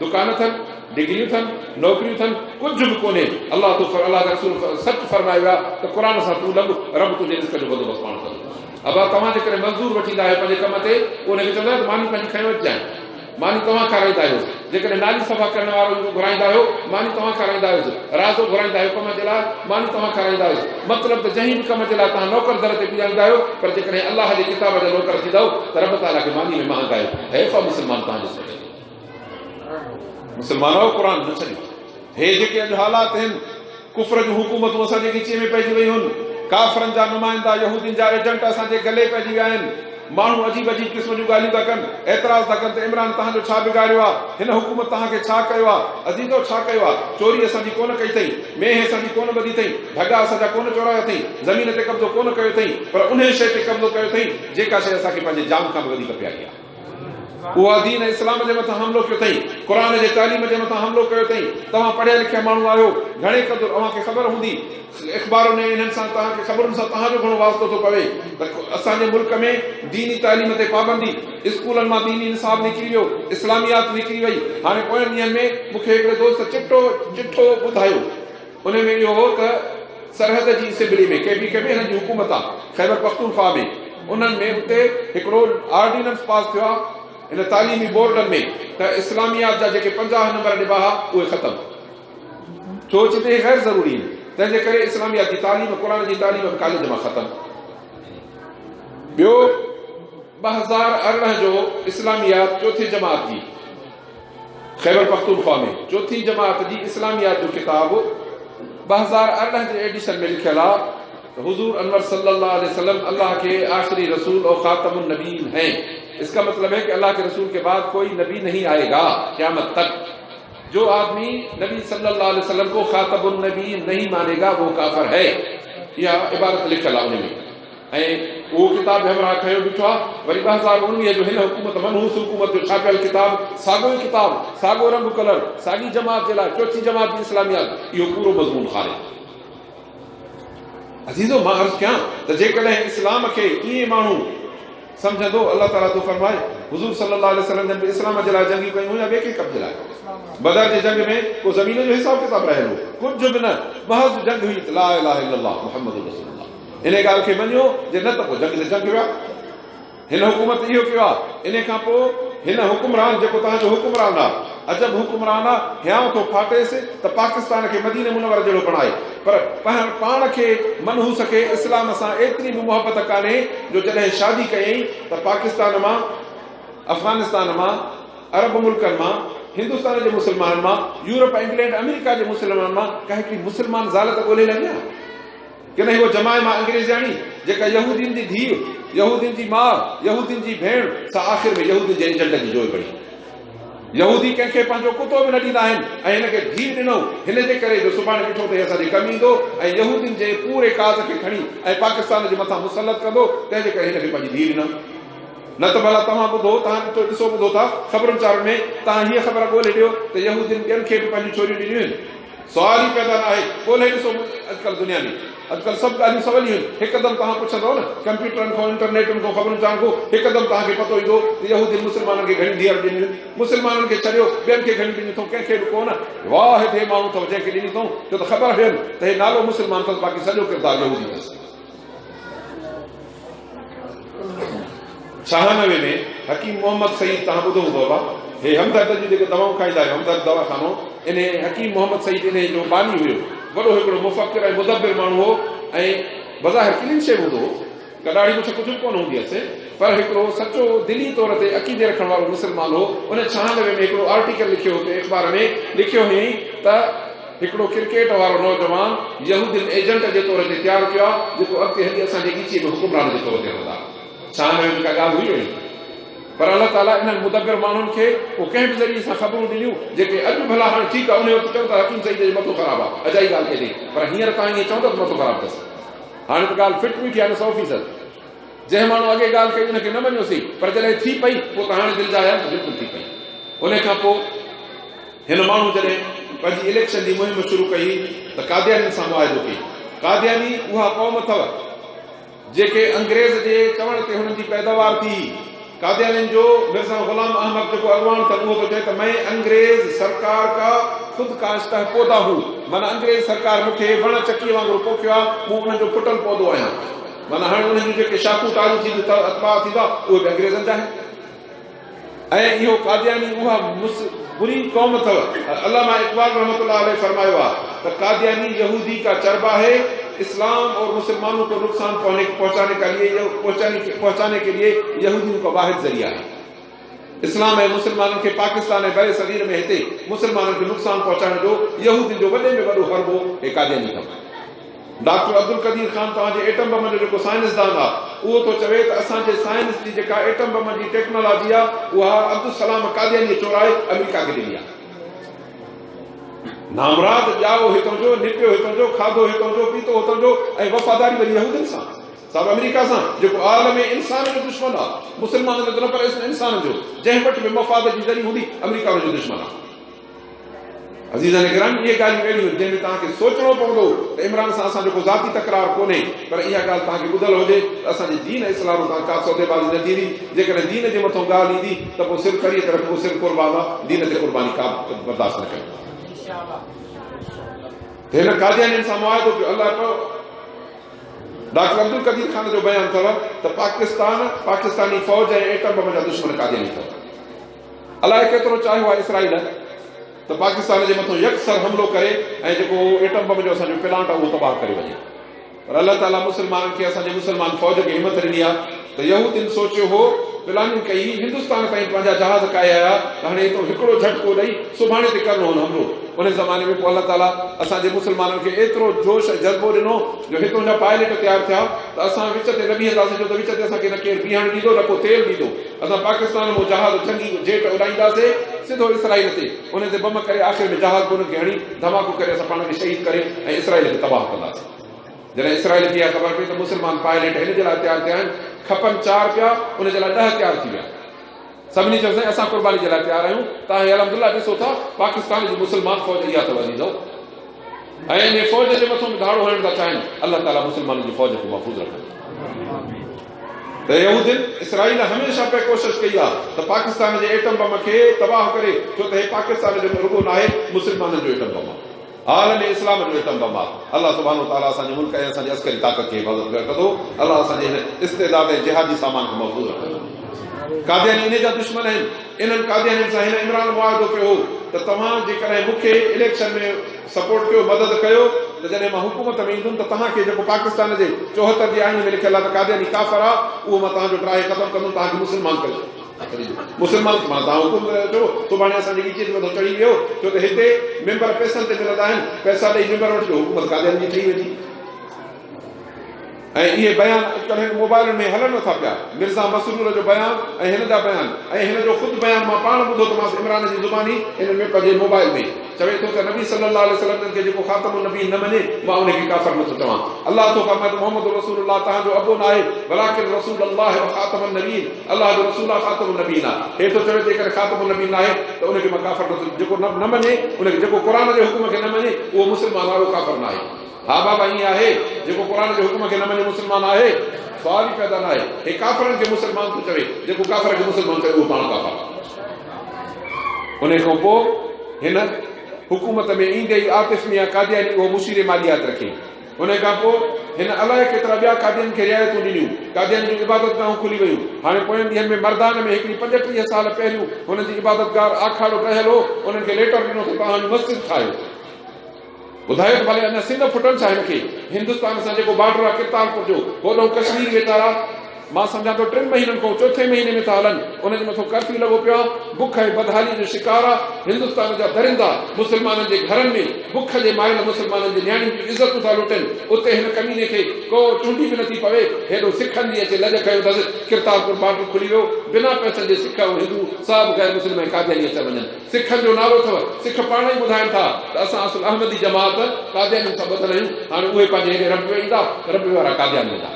दुकान अथनि, डिग्रियूं अथनि, नौकरियूं अथनि, कुझु बि कोन्हे। अलाह रसूल सच फरमायो आहे त क़ुर सां तूं लॻ, रब तुंहिंजे रिज़्क़ जो बंदोबस्तु पाण कंदो। अब तव्हां जेकॾहिं मज़दूर वठींदा आहियो पंहिंजे कम ते, उनखे चवंदा आहियो त मानी पंहिंजी खयो अचिजांइ, मानी तव्हां खाराईंदा आहियो। जेकॾहिं नाली सफ़ा करण वारो घुराईंदा आहियो, मानी तव्हां खाराईंदा आहियो। राज़ो घुराईंदा आहियो कम जे लाइ, मानी तव्हां खाराईंदा आहियो। मतिलबु त जंहिं बि कम जे लाइ तव्हां नौकर दर ते बीहारींदा आहियो, पर जेकॾहिं अलाह जे किताब जा नौकर थींदव त रब ताला खे मानी में महांगायो। हैफ़ा मुस्लमान तव्हां ॾिसो, मुस्लमानो क़ुर न छॾियो। हे जेके अॼु हालात आहिनि, कुफर जूं हुकूमतूं असांजे ॻिचीअ में पइजी वयूं आहिनि, काफ़रनि जा नुमाइंदा, यहूदियुनि जा एजेंट असांजे गले पइजी विया आहिनि। माण्हू अजीब अजीब क़िस्म जूं ॻाल्हियूं था कनि, एतिराज़ था कनि त इमरान तव्हांजो छा बिगाड़ियो आहे, हिन हुकूमत तव्हांखे छा कयो आहे, अज़ीज़ो छा कयो आहे। चोरी असांजी कोन कई अथई, मेंह असांजी कोन ॿधी अथई, भॻा असांजा कोन चोराया अथई, ज़मीन ते कब्ज़ो कोन कयो अथई, पर उन शइ ते कब्ज़ो कयो अथई जेका शइ असांखे पंहिंजे जान खां बि वधीक प्यारी आहे। उहा दीन इस्लाम जे मथां हमलो कयो अथई, क़ुर जे तालीम जे मथां हमलो कयो अथई। तव्हां पढ़ियल लिखियल माण्हू आहियो, घणे क़दुरु अव्हांखे ख़बर हूंदी, अख़बारुनि ऐं इन्हनि सां तव्हांखे ख़बरुनि सां तव्हांजो घणो वास्तो थो पवे त असांजे मुल्क में दीनी तालीम ते पाबंदी, स्कूलनि मां दीनी निसाब निकिरी वियो, इस्लामियात निकिरी वई। हाणे पोयनि ॾींहंनि में मूंखे हिकिड़े दोस्त चिठो ॿुधायो, उन में इहो हो त सरहद जी सिबड़ी में केबी हिन जी हुकूमत आहे ख़ैबर पख्तूनख्वा में, उन्हनि में उते हिकिड़ो ऑर्डिनेंस पास थियो आहे इन तालीमी बोर्डनि में त इस्लामियात जा जेके 50 नंबर ॾिबा हुआ उहे ख़तमु। छो चिते गैर ज़रूरी आहिनि, तंहिंजे करे इस्लामियात जी तालीम, क़ुर जी तालीम कॉलेज मां ख़तमु। ॿियो 2018 जो इस्लामियात चौथी जमात जी ख़ैबर पख्तूनख्वा में चौथी जमात जी इस्लामियात जो किताब 2018 जे एडिशन में लिखियल आहे त हुज़ूर अनवर सल्लल्लाहु अलैहि वसल्लम अल्लाह के आखिरी रसूल और खातमुन नबीन हैं। इसका मतलब है कि अल्लाह के रसूल के बाद कोई नबी नहीं आएगा क़यामत तक। जो आदमी नबी सल्लल्लाहु अलैहि वसल्लम को खातबुन नबी नहीं मानेगा वो काफिर है। यह इबारत लिखल आहे उनमें ऐं उहो किताब हमरा खयो बीठो आहे। वरी 2019 जो हिन हुकूमत मनहूस हुकूमत जो छापियल किताब, साॻियो ई किताब, साॻियो रंग कलर, साॻी जमात जे लाइ चौथी जमात जी इस्लामियात, इहो पूरो मज़मून खारे। अज़ीज़ो मां अर्ज़ कयां त जेकॾहिं इस्लाम खे ईअं माण्हू सम्झंदो, अल्लाह ताला तो फरमाए हुज़ूर सल्लल्लाहु अलैहि वसल्लम जन इस्लाम जे लाइ जंगी कयूं या ॿिए के कब्ज़े लाइ। बदर जे जंग में को ज़मीन जो हिसाब किताब रहियो कुझु बि न, महज़ जंग हुई ला इलाहा इल्लल्लाह मुहम्मद रसूलुल्लाह। इन ॻाल्हि खे मञियो जे न त पोइ जंग ते जंग विया। हिन हुकूमत इहो कयो आहे। इन खां पोइ हिन हुकुमरान जेको तव्हांजो हुकुमरान आहे, अजब हुकुमरान आहे, हियां थो फाटेसि त पाकिस्तान खे मदीने मुनव्वर जहिड़ो बणाए, पर पाण खे मनहूस खे इस्लाम सां एतिरी बि मुहबत कान्हे जो जॾहिं शादी कयईं त पाकिस्तान मां, अफ़गानिस्तान मां, अरब मुल्कनि मां, हिंदुस्तान जे मुस्लमाननि मां, यूरोप, इंग्लैंड, अमेरिका जे मुस्लमाननि मां का हिकिड़ी मुस्लमान ज़ाल त ॻोल्हे लॻी आहे कि न? उहो जमाए मां अंग्रेज़ाणी जेका यहूदियुनि जी धीउ, यहूदियुनि जी माउ, यहूदियुनि जी भेण सां आख़िर में यहूदियुनि जे एजेंट जी जोड़ पड़ी। यहूदी कंहिंखे पंहिंजो कुतो बि न ॾींदा आहिनि ऐं हिनखे धीउ ॾिनऊं हिन जे करे जो सुभाणे ॾिठो त असांजे कमु ईंदो ऐं यहूदियुनि जे पूरे काज़ खे खणी ऐं पाकिस्तान जे मथां मुसलत कंदो, तंहिंजे करे हिनखे पंहिंजी धीउ ॾिनऊं। न त भला तव्हां ॿुधो, तव्हां ॾिसो ॿुधो था ख़बरुनि चारुनि में, तव्हां हीअ ख़बर ॻोल्हे ॾियो त यहूदियुनि ॿियनि खे बि पंहिंजी छोरियूं ॾिनियूं आहिनि। सुवाल ई पैदा न आहे। ॻोल्हे ॾिसो अॼुकल्ह दुनिया में, अॼुकल्ह सभु ॻाल्हियूं सवलियूं आहिनि। हिकदमि तव्हां पुछंदो न कंप्यूटरनि खां, इंटरनेटनि खां, ख़बरुनि चारुनि खां, हिकदमि तव्हांखे पतो ईंदो त यहूदी मुस्लमाननि खे घणी धीअरूं ॾिनियूं, मुस्लमाननि खे छॾियो ॿियनि खे घणी ॾिनियूं अथऊं, कंहिंखे बि कोन। वाह हिते माण्हू अथव जंहिंखे ॾिनी अथऊं छो त ख़बर हुयनि त हे नालो मुस्लमान अथसि, बाक़ी सॼो किरदारु यहूदी अथसि। 96 में हकीम मोहम्मद सईद, तव्हां ॿुधो हूंदो, हे हमदर्द जूं जेके दवाऊं खाईंदा आहियो, हमदर्द दवाखानो, इन हकीम मोहम्मद सईद इन जो बानी हुयो। वॾो हिकिड़ो मुफ़क्किर ऐं मुदब्बिर माण्हू हो ऐं बज़ाहिर क्लीन शेव हूंदो हो, कॾाड़ी मुछ कुझु बि कोन हूंदी हुअसि, पर हिकिड़ो सचो दिली तौर ते अक़ीदे रखण वारो मुस्लमान हो। उन 96 में हिकिड़ो आर्टिकल लिखियो हुते अख़बार में, लिखियो हुयईं त हिकिड़ो क्रिकेट वारो नौजवान यहूदियुनि एजेंट जे तौर ते तयारु कयो आहे, जेको अॻिते हली असांजे ॻीचीअ में हुकुमरान जे तौर ते हलंदा। 96 में का ॻाल्हि हुई हुई, पर अल्लाह ताला इन्हनि मुदब्बिर माण्हुनि खे पोइ कंहिं बि ज़रिए सां ख़बरूं ॾिनियूं जेके अॼु भला हाणे ठीकु आहे, उन वक़्तु चवनि था हकीम सईद जो मथो ख़राबु आहे, अजाई ॻाल्हि केॾी, पर हींअर तव्हां ईअं चवंदो त मथो ख़राबु अथसि। हाणे त ॻाल्हि फिट बि थी आहे न 100%। जंहिं माण्हू अॻे ॻाल्हि कई उनखे न मञियोसीं, पर जॾहिं थी पई पोइ त हाणे दिलि जा आया त बिल्कुलु थी पई। उन खां पोइ हिन माण्हू जॾहिं पंहिंजी इलेक्शन जी मुहिम शुरू कई त कादियानी सां मुआहिदो कई। कादियानी उहा क़ौम अथव जेके अंग्रेज़ जे चवण ते हुननि जी पैदावार थी। कादियानियुनि जो मिर्ज़ा गुलाम अहमद जेको अॻवान अथनि उहो थो चए त मैं अंग्रेज़ सरकार का ख़ुदि काश्ता पौधा हूं, माना अंग्रेज़ सरकार मूंखे वण चकीअ वांगुरु पोखियो आहे, मूं उन्हनि जो फुटल पौधो आहियां। माना हाणे उन्हनि जूं जेके शाखूं टालियूं थींदियूं अतबा थींदा उहे बि अंग्रेज़नि जा आहिनि। ऐं इहो कादियानी उहा बुरी क़ौम अथव। अल्लामा इक़बाल रहमतुल्लाह अलैह फरमायो आहे त कादियानी यहूदी का चरबा है, इस्लाम और मुसलमानों को नुकसान पहुंचाने के लिए यहूदियों का वाहिद जरिया है। इस्लाम ऐं मुसलमाननि खे पाकिस्तान ऐं बरे सगीर में हिते मुसलमाननि खे नुक़सान पहुचाइण जो यहूदियुनि जो वॾे में वॾो हरबो हे कादियानी अथव। डॉक्टर अब्दुल कदीर ख़ान तव्हांजे एटम बम जो जेको साइंसदान आहे उहो थो चवे त असांजे साइंस जी जेका एटम बम जी टेक्नोलॉजी आहे उहा अब्दुल सलाम कादियानी चोराए अमेरिका खे ॾिनी आहे। नामराद ॼाओ हितां जो, निपियो हितां जो, खाधो हितां जो, पीतो हितां जो ऐं वफ़ादारी वरी यहूदियुनि सां, साहिब अमेरिका सां जेको आलम इंसान जो दुश्मन आहे, मुस्लमान जो न पर इंसान जो, जंहिं वटि बि मफ़ाद जी ज़रिए हूंदी अमेरिका जो दुश्मन आहे। अज़ीज़ान गिरामी, इहे ॻाल्हियूं अहिड़ियूं जंहिंमें तव्हांखे सोचणो पवंदो त इमरान सां असांजो को ज़ाती तकरार कोन्हे, पर इहा ॻाल्हि तव्हांखे ॿुधल हुजे त असांजे दीन इस्लाम सां का सौदेबाज़ी न थींदी। जेकॾहिं दीन जे मथां ॻाल्हि ईंदी त पोइ सिर्फ़ु करीअ तरफ़ उहो सिर्फ़ु क़ुर्बान आहे, दीन ते क़ुर्बानी का बर्दाश्त न कयूं। हिन कादियानियुनि सां मुआहिदो कयो। अल्लाह डॉक्टर अब्दुल कदीर ख़ान जो बयानु अथव त पाकिस्तानी फ़ौज ऐं एटम बम जा दुश्मन कादियानी अथव। अलाए केतिरो चाहियो आहे इसराइल त पाकिस्तान जे मथां यकसर हमिलो करे ऐं जेको एटम बम जो असांजो प्लांट आहे उहो तबाह करे वञे, पर अल्लाह ताला मुस्लमाननि खे, असांजे मुस्लमान फ़ौज खे हिमत ॾिनी आहे त यहूदियुनि सोचियो हो, प्लानिंग कई, हिंदुस्तान ताईं पंहिंजा जहाज़ काए आया त हाणे हिकिड़ो झटको ॾेई सुभाणे ते करिणो हुन हमिलो, उन ज़माने में पोइ अल्लाह ताला असांजे मुस्लमाननि खे एतिरो जोश ऐं जज़्बो ॾिनो जो हितां जा पायलट तयारु थिया त असां विच ते न बीहंदासीं, छो त विच ते असांखे न केरु बीहण ॾींदो न को तेल ॾींदो। असां पाकिस्तान में जहाज़ जंगी जेट उड़ाईंदासीं सिधो इसराइल ते, उन ते बम करे आख़िर में जहाज़ उनखे हणी धमाको करे असां पाण खे शहीद करे ऐं इसराइल खे तबाह कंदासीं। जॾहिं इसराइल खे इहा ख़बर पई त मुस्लमान पायलट हिन जे लाइ तयारु थिया आहिनि, खपनि 4 पिया, उन जे लाइ 10 तयारु थी विया। सभिनी चयोसीं असां कुर्बानी जे लाइ तयारु आहियूं। तव्हां अलहमदुलिल्लाह ॾिसो था पाकिस्तान जी मुस्लमान फ़ौज इहा अथव ॾींदो ऐं इन फ़ौज जे मथां बि धाड़ो हणण था चाहिनि। अल्लाह ताला मुस्लमाननि जी फ़ौज खे महफ़ूज़ रखनि। त यहूदिन इसराइल हमेशह पे कोशिश कई आहे त पाकिस्तान जे एटम बम खे तबाह करे, छो त हे पाकिस्तान जो रुगो न आहे, मुस्लमाननि जो एटम बम आहे, आलम इस्लाम जो एटम बम आहे। अल्लाह सुब्हानो ताला असांजे मुल्क ऐं असांजी अस्करी ताक़त खे हिफ़ाज़त कंदो। अल्लाह असांजे हिन इस्तेदाद ऐं जिहादी सामान खे महफ़ूज़ रखंदो। कादियानी इन जा दुश्मन आहिनि। इन्हनि कादियानी सां हिन इमरान मुआहिदो कयो त तव्हां जेकॾहिं मूंखे इलेक्शन में सपोर्ट कयो, मदद कयो, त जॾहिं मां हुकूमत में ईंदुमि त तव्हांखे जेको पाकिस्तान जे 74 जे आइन में लिखियल आहे त कादियानी काफ़िर आहे, उहो मां तव्हांजो ड्राहे ख़तमु कंदुमि, तव्हांखे मुस्लमान करे मुस्लमान मां तव्हां हुकुम कयो। सुभाणे असांजी चीज में चढ़ी वियो, छो त हिते मेंबर पैसनि ते मिलंदा आहिनि, पैसा ॾेई मेंबर वठिजो, हुकूमत कादियानी जी ठही वेंदी। ऐं इहे बयान अॼुकल्ह हिन मोबाइल में हलनि नथा पिया, मिर्ज़ा मसरूर जो बयान ऐं हिन जा बयान ऐं हिन जो ख़ुदि बयान मां पाण ॿुधो त मां इमरान जी ज़ुबानी हिन में पंहिंजे मोबाइल में चवे थो त नबी सल्लल्लाहु अलैहि वसल्लम खे जेको ख़ातमुन नबी न मञे मां उनखे काफ़िर नथो चवां। अल्लाह थो फरमाए त मोहम्मद रसूलुल्लाह तव्हांजो अबो न आहे, वलाकिन रसूलुल्लाह व ख़ातमुन नबीन, अल्लाह जो रसूल आहे, ख़ातमुन नबीन आहे। हे थो चवे जेकर ख़ातमुन नबीन आहे त उनखे मां काफ़िर नथो, जेको न मञे उनखे, जेको क़ुर जे हुकुम खे न मञे उहो मुस्लमान वारो काफ़िर न आहे। हा बाबा ईअं आहे, जेको क़ुर जे हुकुम खे न मञे मुस्लमान आहे, सुवाल ई पैदा न आहे। हे काफ़िरनि खे मुस्लमान थो चवे, जेको काफ़िर खे मुस्लमान चवे उहो पाण काफ़िर। उन खां पोइ हिन हुकूमत में ईंदे ई आतिफ मियां कादियानी उहो मुशीर मालियात रखे। उन खां पोइ हिन अलाए केतिरा ॿिया कादियानी खे रियायतूं ॾिनियूं, कादियानी जूं इबादतगाहूं खुली वियूं। हाणे पोयनि ॾींहंनि में मर्दान में हिकिड़ी 35 साल पहिरियों हुननि जी इबादतगार आखाड़ो ठहियल हो, उन्हनि खे लेटर ॾिनो त तव्हांजो मस्जिद ठाहियो। ॿुधायो त भले अञा सिंध फुटनि छा हिनखे? हिंदुस्तान सां जेको बॉर्डर आहे किरतारपुर जो, होॾो कश्मीर वेचारा मां सम्झां थो 3 महीननि खां 4थे महीने में था हलनि, उनजे मथां कर्फ्यू लॻो पियो आहे, बुख ऐं बदहाली जो शिकार आहे। हिंदुस्तान जा दरिंदा मुस्लमाननि जे घरनि में बुख जे मारियल मुस्लमाननि जी नियाणियुनि जी इज़तूं था लुटनि। उते हिन कमीने खे को चूंडी बि नथी पवे, हेॾो सिखनि जी अचे लॼ कयो अथसि, किरतारपुर बॉर्डर खुली वियो, बिना पैसनि जे सिख ऐं हिंदू सभु गैर मुस्लिम ऐं कादियानी अची वञनि। सिखनि जो नालो अथव, सिख पाण ई ॿुधाइनि था त असां असुल अहमदी जमात कादियानी सां ॿधल आहियूं। हाणे उहे पंहिंजे हेॾे रब में ईंदा, रब वारा कादियानी ईंदा।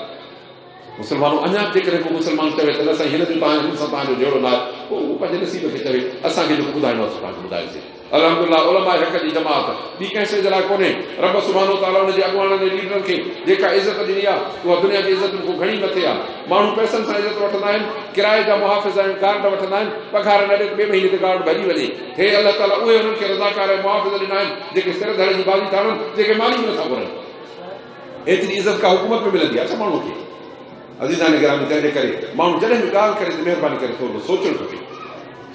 मुस्लमानों अञा जेकॾहिं को मुस्लमान चवे त असां हिन जो तव्हांजो जहिड़ो न आहे, पोइ उहो पंहिंजे नसीब खे चवे, असांखे जेको ॿुधाइणो आहे तव्हांखे ॿुधाइसीं। अल्हम्दुलिल्लाह उलमा हक़ जी जमात ॿी कंहिं शइ जे लाइ कोन्हे। रब सुब्हानो ताला हुनजे अॻुवाननि जे लीडरनि खे जेका इज़त ॾिनी आहे उहा दुनिया जी इज़त खां घणी मथे आहे। माण्हू पैसनि सां इज़त वठंदा आहिनि, किराए जा मुहाफ़िज़ आहिनि, गार्ड वठंदा आहिनि, पघार न ॾे 2 महीने ते गार्ड भॼी वञे। हे अल्लाह ताला उहे हुननि खे रज़ाकार ऐं मुहाफ़िज़ ॾिना आहिनि जेके सिर धड़ जी बाज़ी था हणनि, जेके माली नथा घुरनि। एतिरी इज़त का हुकूमत में मिलंदी आहे छा माण्हू खे? अज़ीज़ान गिरामी, तंहिंजे करे माण्हू जॾहिं बि ॻाल्हि करे त महिरबानी करे थोरो सोचणु खपे।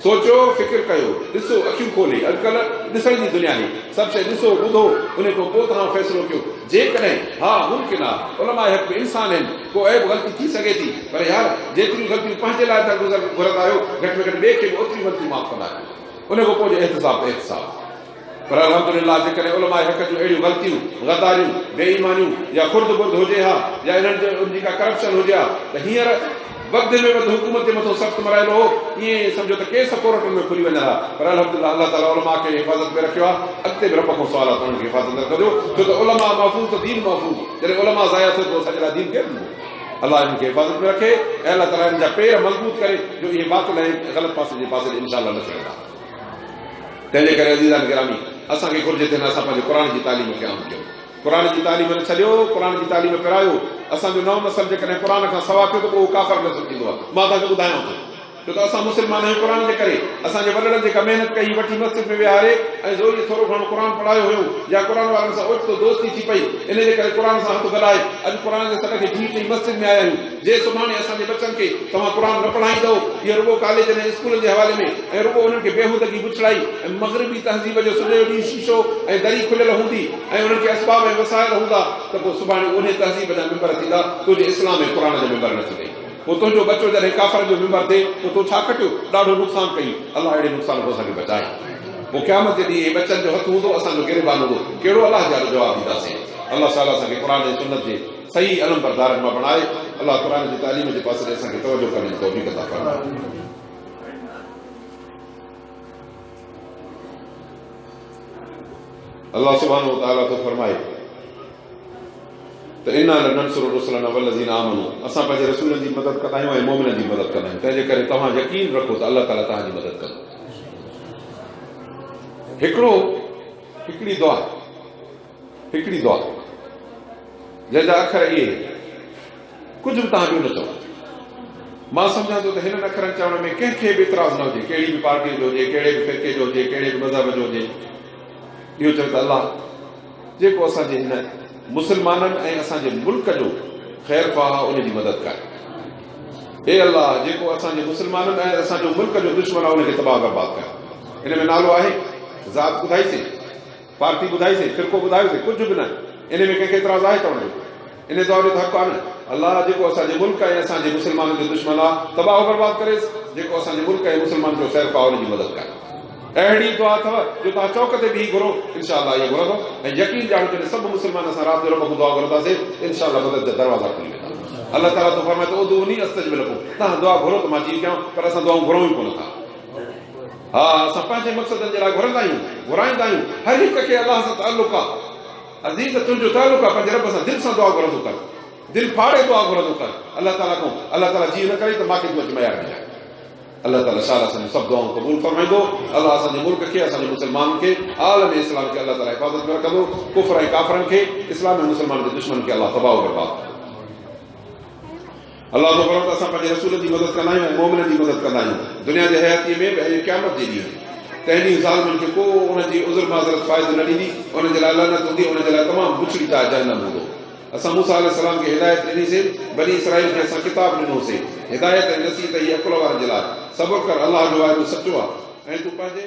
सोचो, फिक्र कयो, ॾिसो, अखियूं खोले। अॼुकल्ह ॾिसण जी दुनिया आहे, सभु शइ ॾिसो ॿुधो, उन खां पोइ तव्हां फ़ैसिलो कयो। जेकॾहिं हा मुमकिन आहे, उलमा हक़ में इंसान आहिनि, को ऐब ग़लती थी सघे थी, पर यार जेतिरियूं ग़लतियूं पंहिंजे लाइ था घुरंदा आहियो, घटि में घटि ॿिए खे बि ओतिरियूं ग़लतियूं माफ़ कंदा आहियो। उन खां पोइ एहतिसाब पर अल्हम्दुलिल्लाह जेकॾहिं उलमा हक़ जूं अहिड़ियूं ग़लतियूं, गदारियूं, बेईमानियूं या खुर्द बुर्द हुजे हा, या इन्हनि जो उनजी का करप्शन हुजे हा, त हींअर वध में वधि हुकूमत जे मथां सख़्तु मराइलो हो, ईअं सम्झो त केस कोर्टनि में खुली वञा हा। पर अल्हम्दुलिल्लाह अल्लाह ताला उलमा खे हिफ़ाज़त में रखियो आहे। अॻिते बि रब खां सुवाल आहे त उन्हनि खे हिफ़ाज़त न कजो, छो त उलमा महफ़ूज़ त दीन महफ़ूज़। जॾहिं उलमा ज़ाया थियो पोइ सॼा दीन केरु ॾींदो? अल्लाह इन्हनि खे हिफ़ाज़त में रखे ऐं अल्लाह ताला हिन जा पेर मज़बूत करे जो इहे बातिल ऐं ग़लति पासे जे पासे इंशाअल्लाह न थियनि। तंहिंजे करे अज़ीज़ान गिरामी, असांखे घुरिजे त असां पंहिंजे क़ुर जी तालीम खे आम कयूं। क़ुर जी तालीम न छॾियो, क़ुर जी तालीम पिरायो। असांजो नओं नसल जेकॾहिं क़ुर खां सवा थियो त पोइ उहो काफ़िर नसल थींदो आहे। मां तव्हांखे ॿुधायां थो, छो त असां मुस्लमान आहियूं क़ुर जे करे। असांजे वॾनि जेका महिनत कई, वठी मस्जिद में विहारे ऐं ज़ोरी थोरो घणो क़ुर पढ़ायो हुयो, या क़ुर वारनि सां ओचितो दोस्ती थी पई, इन जे करे क़ुर सां हथु गॾाए अॼु क़ुर जे सॾ खे जीत ॾेई मस्जिद में आया आहियूं। जे सुभाणे असांजे बचनि खे तव्हां क़ुर न पढ़ाईंदव, इहो रुगो कॉलेज ऐं स्कूलनि जे हवाले में, ऐं रुगो उन्हनि खे बेहूदगी बुछड़ाई ऐं मग़रिबी तहज़ीब जो सॼो ॾींहुं शीशो ऐं दरी खुलियल हूंदी ऐं उन्हनि खे असबाब ऐं वसाइल हूंदा, त पोइ सुभाणे उन तहज़ीब जा मेंबर थींदा, तुंहिंजे इस्लाम ऐं क़ुर जो मेंबर न थींदे। पोइ तुंहिंजो बचो जॾहिं काफ़िर जो मेंबर थिए पोइ तूं छा कटियो? ॾाढो नुक़सानु कई। अलाह अहिड़े नुक़सान खां असांखे बचाए। पोइ क़यामत जे ॾींहुं बचनि जो हथु हूंदो, असांजो गिरबान हूंदो, कहिड़ो अलाह जा जवाबु ॾींदासीं। अलाह ताला असांखे क़ुर ऐं सुन्नत जे सही अलम बरदारनि मां बणाए। अलाह क़ुर जी तालीम जे पासे असांखे तवजो करण जी तौफ़ीक़ अता फरमाए। अल्लाह सुब्हानहु व तआला तो फरमाए त इन्ना लनंसुरु रुसलना वल्लज़ीना आमनू, असां पंहिंजे रसूलनि जी मदद कंदा आहियूं ऐं मोमिननि जी मदद कंदा आहियूं। तंहिंजे करे तव्हां यकीन रखो त अल्लाह ताला तव्हांजी मदद कंदो। हिकिड़ी दुआ जंहिंजा अखर इहे, कुझु बि तव्हां ॿियो न चओ। मां सम्झां थो त हिननि अखरनि चवण में कंहिंखे बि इतराज़ न हुजे, कहिड़ी बि पार्टी जो हुजे, कहिड़े बि फ़िरके जो हुजे, कहिड़े बि मज़हब जो हुजे। इहो चओ त अलाह जेको असांजे हिन मुस्लमाननि ऐं असांजे मुल्क जो ख़ैर ख़्वाह आहे उनजी मदद करे। हे अलाह जेको असांजे मुस्लमाननि ऐं असांजो मुल्क जो दुश्मन आहे उनखे तबाह बर्बाद करे। हिन में नालो आहे, ज़ात ॿुधाईसीं, पार्टी ॿुधाईसीं, फ़िरको ॿुधायोसीं, कुझु बि न। इन में कंहिंखे इतराज़ आहे तव्हांजो? इन दुआ जो हक़ आहे न। अलाह जेको असांजे मुल्क ऐं असांजे मुस्लमाननि जो दुश्मन आहे तबाह बर्बाद करेसि, जेको असांजे मुल्क ऐं मुस्लमाननि जो ख़ैर ख़्वाह उनजी मदद करे। अहिड़ी दुआ अथव जो तव्हां चौक ते बि घुरो, इंशाअल्लाह इहो घुरंदो। ऐं यकीन ॼाणो जॾहिं सभु मुस्लमान असां राति जो रब दुआ घुरंदासीं, इंशाअल्लाह मदद जा दरवाज़ा खुली वेंदा। अल्लाह ताला तो फरमाए त उदूनी अस्तजिब लकुम, तव्हां दुआ घुरो त मां जी कयां, पर असां दुआऊं घुरूं ई कोन था। हा, असां पंहिंजे मक़सदनि जे लाइ घुरंदा आहियूं, घुराईंदा आहियूं। हर हिक खे अलाह सां ताल्लुक़ आहे। अज़ीज़ तुंहिंजो ताल्लुक़ आहे, पंहिंजे रब सां दिलि सां दुआ घुरंदो कर, दिलि फाड़े दुआ घुरंदो कर अल्लाह ताला खां। अल्लाह ताला जी न करे त मूंखे तूं अची मयार ॾिजाए। अल्लाह ताला शाला असांजी सभु दुआऊं क़बूल फरमाईंदो। अल्लाह असांजे मुल्क खे, असांजे मुस्लमाननि खे, आलम इस्लाम खे अल्लाह ताला हिफ़ाज़त में रखंदो। कुफ़र ऐं काफ़रनि खे, इस्लाम ऐं मुस्लमान जे दुश्मन खे अल्लाह तबाह बर्बाद। अल्लाह तो फरमाए त असां पंहिंजे रसूल जी मदद कंदा आहियूं ऐं मोमिननि जी मदद कंदा आहियूं, दुनिया जे हयातीअ में बि ऐं क़यामत जे ॾींहुं। तंहिं ॾींहुं ज़ालिमनि खे को उनजी उज़ुर माज़रत फ़ाइदो न ॾींदी, उनजे लाइ लानत हूंदी, उनजे लाइ तमामु बुछड़ी तां जहन्नम हूंदो। असां मूसा अलैहिस्सलाम खे हिदायत ॾिनीसीं, बनी इसराईल खे असां किताब ॾिनोसीं, हिदायत ऐं नसीहत ई अकुल वारनि जे लाइ। सब्र कर, अलाह जो वाइदो सचो आहे ऐं तूं पंहिंजे